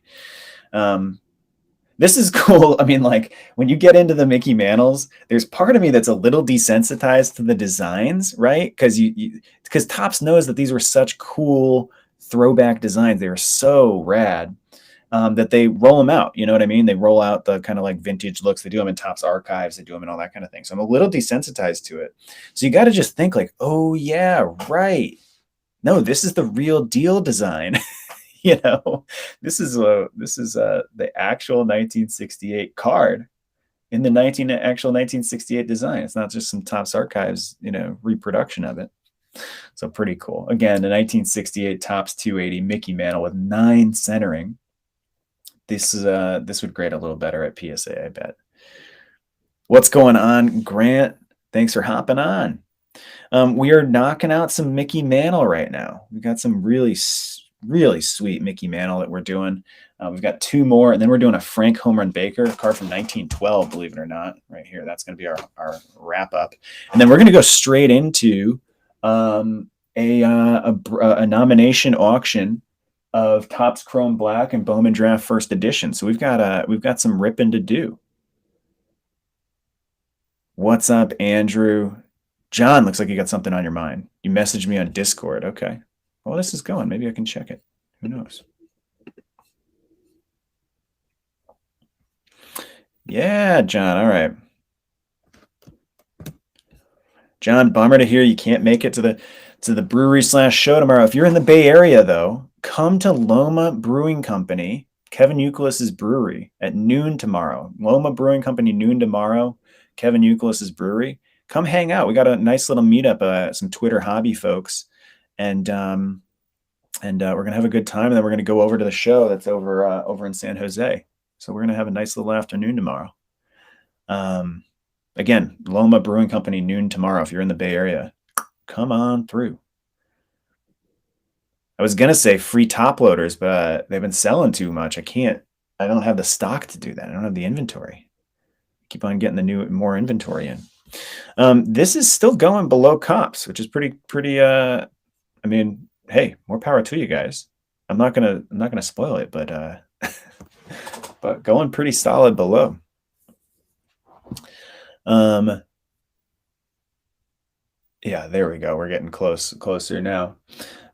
This is cool. I mean, like, when you get into the Mickey Mantles, there's part of me that's a little desensitized to the designs, right? Because Topps knows that these were such cool throwback designs. They were so rad that they roll them out. You know what I mean? They roll out the kind of like vintage looks. They do them in Topps archives. They do them in all that kind of thing. So I'm a little desensitized to it. So you got to just think like, oh yeah, right. No, this is the real deal design. You know, this is the actual 1968 card in the actual 1968 design. It's not just some Topps archives, you know, reproduction of it. So pretty cool. Again, the 1968 Topps 280 Mickey Mantle with 9 centering. This would grade a little better at PSA, I bet. What's going on, Grant? Thanks for hopping on. We are knocking out some Mickey Mantle right now. We got some really sweet Mickey Mantle that we're doing. We've got 2 more, and then we're doing a Frank Homerun Baker, a card from 1912, believe it or not, right here. That's going to be our wrap up. And then we're going to go straight into a nomination auction of Topps Chrome Black and Bowman Draft First Edition. So we've got some ripping to do. What's up, Andrew? John, looks like you got something on your mind. You messaged me on Discord. Okay. Well, this is going. Maybe I can check it. Who knows? Yeah, John. All right. John, bummer to hear you can't make it to the brewery/show tomorrow. If you're in the Bay Area, though, come to Loma Brewing Company, Kevin Youkilis's brewery, at noon tomorrow. Loma Brewing Company, noon tomorrow, Kevin Youkilis's brewery. Come hang out. We got a nice little meetup, some Twitter hobby folks, and we're gonna have a good time. And then we're gonna go over to the show that's over in San Jose. So we're gonna have a nice little afternoon tomorrow. Again, Loma Brewing Company, noon tomorrow. If you're in the Bay Area, come on through. I was gonna say free top loaders, but they've been selling too much. I don't have the stock to do that. I don't have the inventory. Keep on getting more inventory in. This is still going below comps, which is pretty. I mean, hey, more power to you guys. I'm not gonna spoil it, but but going pretty solid below. Yeah, there we go. We're getting closer now.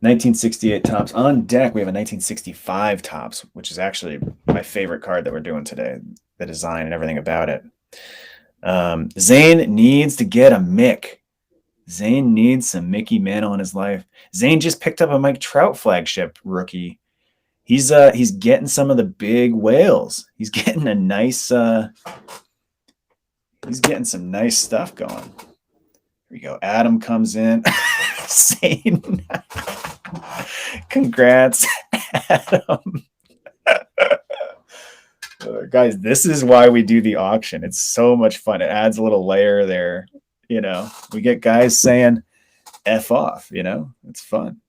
1968 Topps on deck. We have a 1965 Topps, which is actually my favorite card that we're doing today. The design and everything about it. Zane needs to get a Mick. Zane needs some Mickey Mantle in his life. Zane just picked up a Mike Trout flagship rookie. He's getting some of the big whales. He's getting a nice he's getting some nice stuff going. Here we go. Adam comes in. Zane. Congrats, Adam. Guys, this is why we do the auction. It's so much fun. It adds a little layer there. You know, we get guys saying F off, you know, it's fun.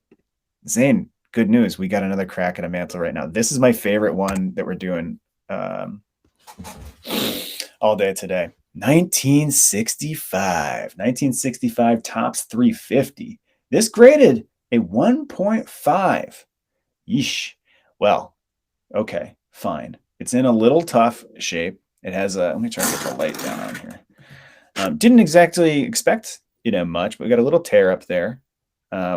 Zane, good news. We got another crack at a Mantle right now. This is my favorite one that we're doing all day today. 1965 Topps 350. This graded a 1.5. Yeesh. Well, okay, fine. It's in a little tough shape. It has a, let me try to get the light down on here. Didn't exactly expect, much, but we got a little tear up there.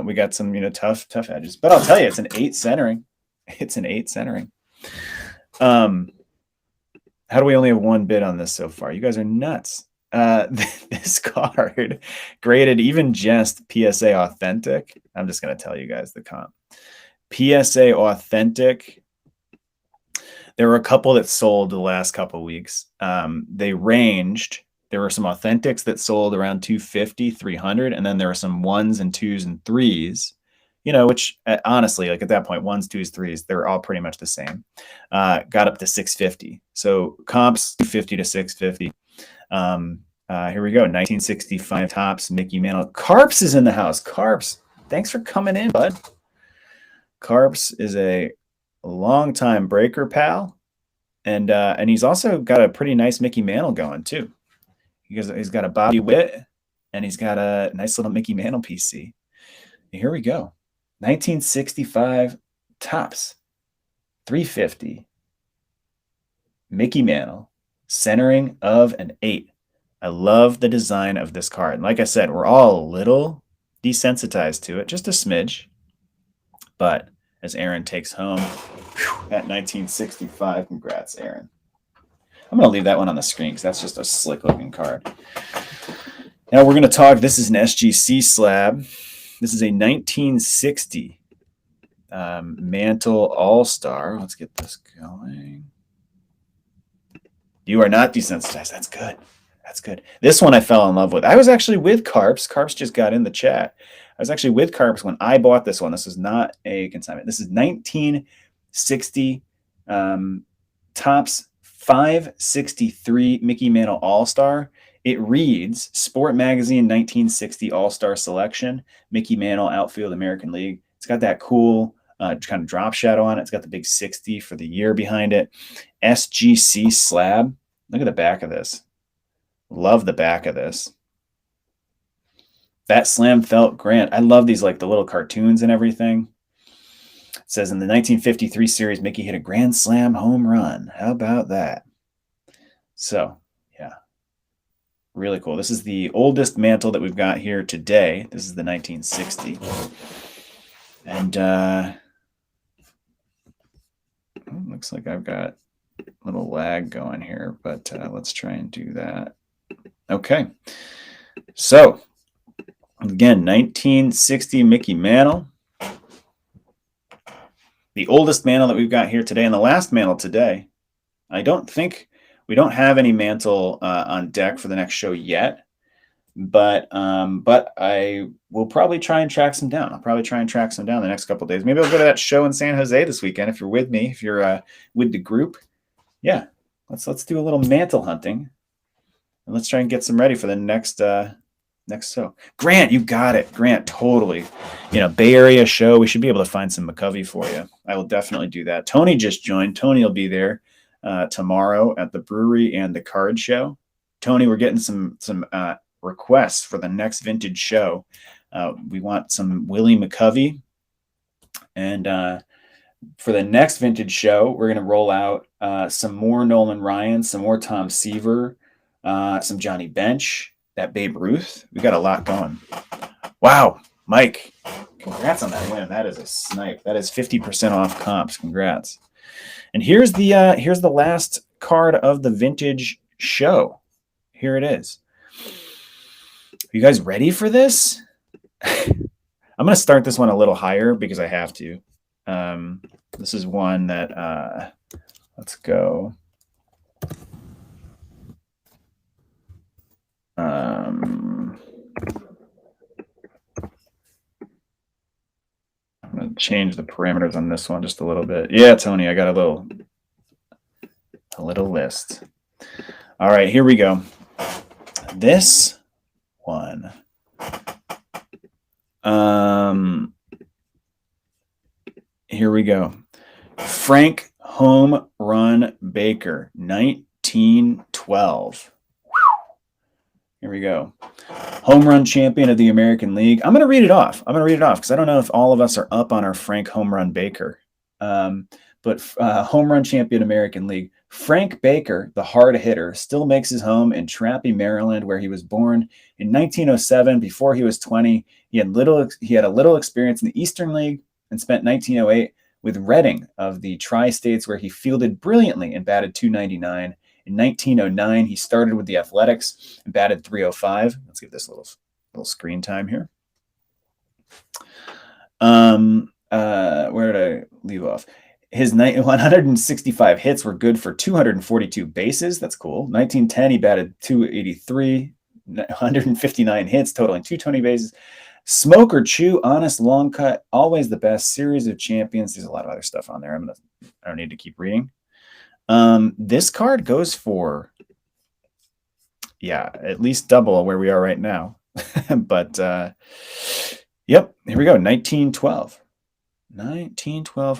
We got some, tough edges, but I'll tell you, it's an 8 centering. It's an 8 centering. How do we only have one bid on this so far? You guys are nuts. This card graded even just PSA authentic. I'm just going to tell you guys the comp. PSA authentic. There were a couple that sold the last couple weeks. They ranged. There were some authentics that sold around 250, 300, and then there were some 1s and 2s and 3s, which honestly, like at that point, 1s, 2s, 3s, they're all pretty much the same. Got up to 650. So comps 250 to 650. Here we go. 1965 Topps, Mickey Mantle. Carps is in the house. Carps, thanks for coming in, bud. Carps is a longtime breaker pal, and he's also got a pretty nice Mickey Mantle going too. He's got a Bobby Witt, and he's got a nice little Mickey Mantle PC. Here we go. 1965 Topps, 350. Mickey Mantle, centering of an 8. I love the design of this card. And like I said, we're all a little desensitized to it, just a smidge. But as Aaron takes home at 1965, congrats, Aaron. I'm going to leave that one on the screen because that's just a slick-looking card. Now we're going to talk. This is an SGC slab. This is a 1960 Mantle All-Star. Let's get this going. You are not desensitized. That's good. That's good. This one I fell in love with. I was actually with Carps. Carps just got in the chat. I was actually with Carps when I bought this one. This is not a consignment. This is 1960 Topps 563 Mickey Mantle All-Star. It reads Sport Magazine 1960 All-Star Selection, Mickey Mantle Outfield American League. It's got that cool kind of drop shadow on it. It's got the big 60 for the year behind it. SGC slab. Look at the back of this. Love the back of this. That Slam Felt Grant. I love these, like the little cartoons and everything. It says in the 1953 series, Mickey hit a grand slam home run. How about that? So, yeah. Really cool. This is the oldest Mantle that we've got here today. This is the 1960. And looks like I've got a little lag going here, but let's try and do that. Okay. So, again, 1960 Mickey Mantle. The oldest Mantle that we've got here today, and the last Mantle today. I don't think we don't have any Mantle on deck for the next show yet, but I will probably try and track some down. I'll probably try and track some down the next couple of days. Maybe I'll go to that show in San Jose this weekend if you're with me, if you're with the group. Yeah, let's do a little Mantle hunting, and let's try and get some ready for the next show. Grant, you got it. Grant, totally. Bay Area show. We should be able to find some Mccovey for you. I will definitely do that. Tony just joined. Tony will be there tomorrow at the brewery and the card show. Tony, we're getting some requests for the next vintage show. We want some Willie Mccovey. And for the next vintage show, we're going to roll out some more Nolan Ryan, some more Tom Seaver, some Johnny Bench, that Babe Ruth. We got a lot going. Wow, Mike, congrats on that win. That is a snipe. That is 50% off comps. Congrats. And here's the last card of the vintage show. Here it is. Are you guys ready for this? I'm going to start this one a little higher because I have to. This is one that, let's go. I'm going to change the parameters on this one just a little bit. Yeah, Tony, I got a little list. All right, here we go. This one. Here we go. Frank Homerun Baker, 1912. Here we go. Home run champion of the American League. I'm going to read it off. Because I don't know if all of us are up on our Frank Homerun Baker. But home run champion American League. Frank Baker, the hard hitter, still makes his home in Trappy, Maryland, where he was born in 1907. Before he was 20, he had a little experience in the Eastern League and spent 1908 with Reading of the Tri-States, where he fielded brilliantly and batted .299. In 1909, he started with the Athletics and batted .305. Let's give this a little screen time here. Where did I leave off? His 165 hits were good for 242 bases. That's cool. 1910, he batted .283, 159 hits, totaling 220 bases. Smoke or chew, honest, long cut, always the best. Series of champions. There's a lot of other stuff on there. I don't need to keep reading. This card goes for, at least double where we are right now. But yep, here we go. 1912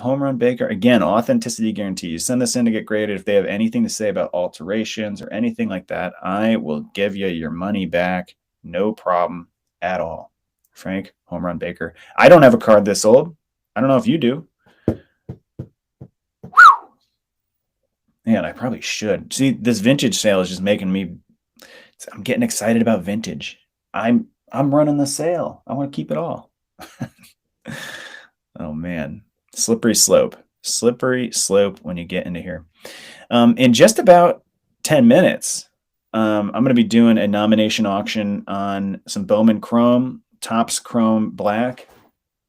Homerun Baker. Again, authenticity guarantee. You send this in to get graded. If they have anything to say about alterations or anything like that, I will give you your money back. No problem at all. Frank Homerun Baker. I don't have a card this old. I don't know if you do. Man, I probably should. See, this vintage sale is just making me, I'm getting excited about vintage. I'm running the sale. I want to keep it all. Oh man, slippery slope when you get into here. In just about 10 minutes, I'm going to be doing a nomination auction on some Bowman Chrome, Topps Chrome Black,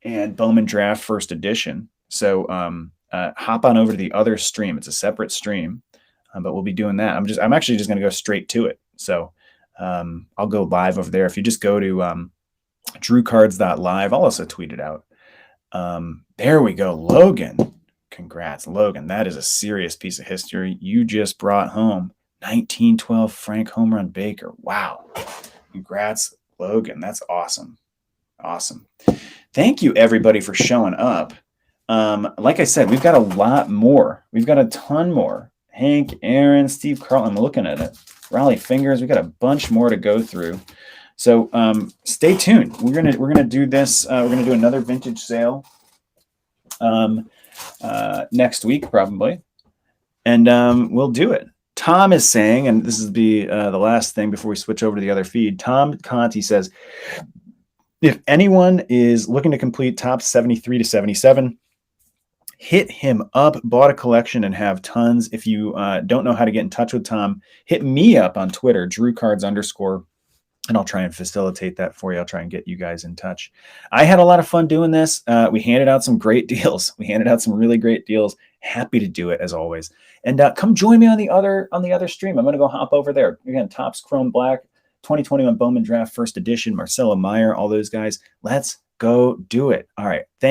and Bowman Draft First Edition. So hop on over to the other stream. It's a separate stream, but we'll be doing that. I'm actually just going to go straight to it. So I'll go live over there. If you just go to drewcards.live, I'll also tweet it out. There we go. Logan. Congrats, Logan. That is a serious piece of history. You just brought home 1912 Frank Homerun Baker. Wow. Congrats, Logan. That's awesome. Awesome. Thank you, everybody, for showing up. Like I said, we've got a lot more. We've got a ton more. Hank, Aaron, Steve Carlton. I'm looking at it. Raleigh Fingers. We've got a bunch more to go through. So stay tuned. We're gonna do this. We're gonna do another vintage sale next week probably, and we'll do it. Tom is saying, and this is the last thing before we switch over to the other feed. Tom Conti says, if anyone is looking to complete top 73 to 77, hit him up. Bought a collection and have tons. If you don't know how to get in touch with Tom, hit me up on Twitter, drewcards_. And I'll try and facilitate that for you. I'll try and get you guys in touch. I had a lot of fun doing this. We handed out some great deals. We handed out some really great deals. Happy to do it as always. And come join me on the other stream. I'm going to go hop over there. Again, Topps Chrome Black, 2021 Bowman Draft First Edition, Marcelo Meyer, all those guys. Let's go do it. All right. Thank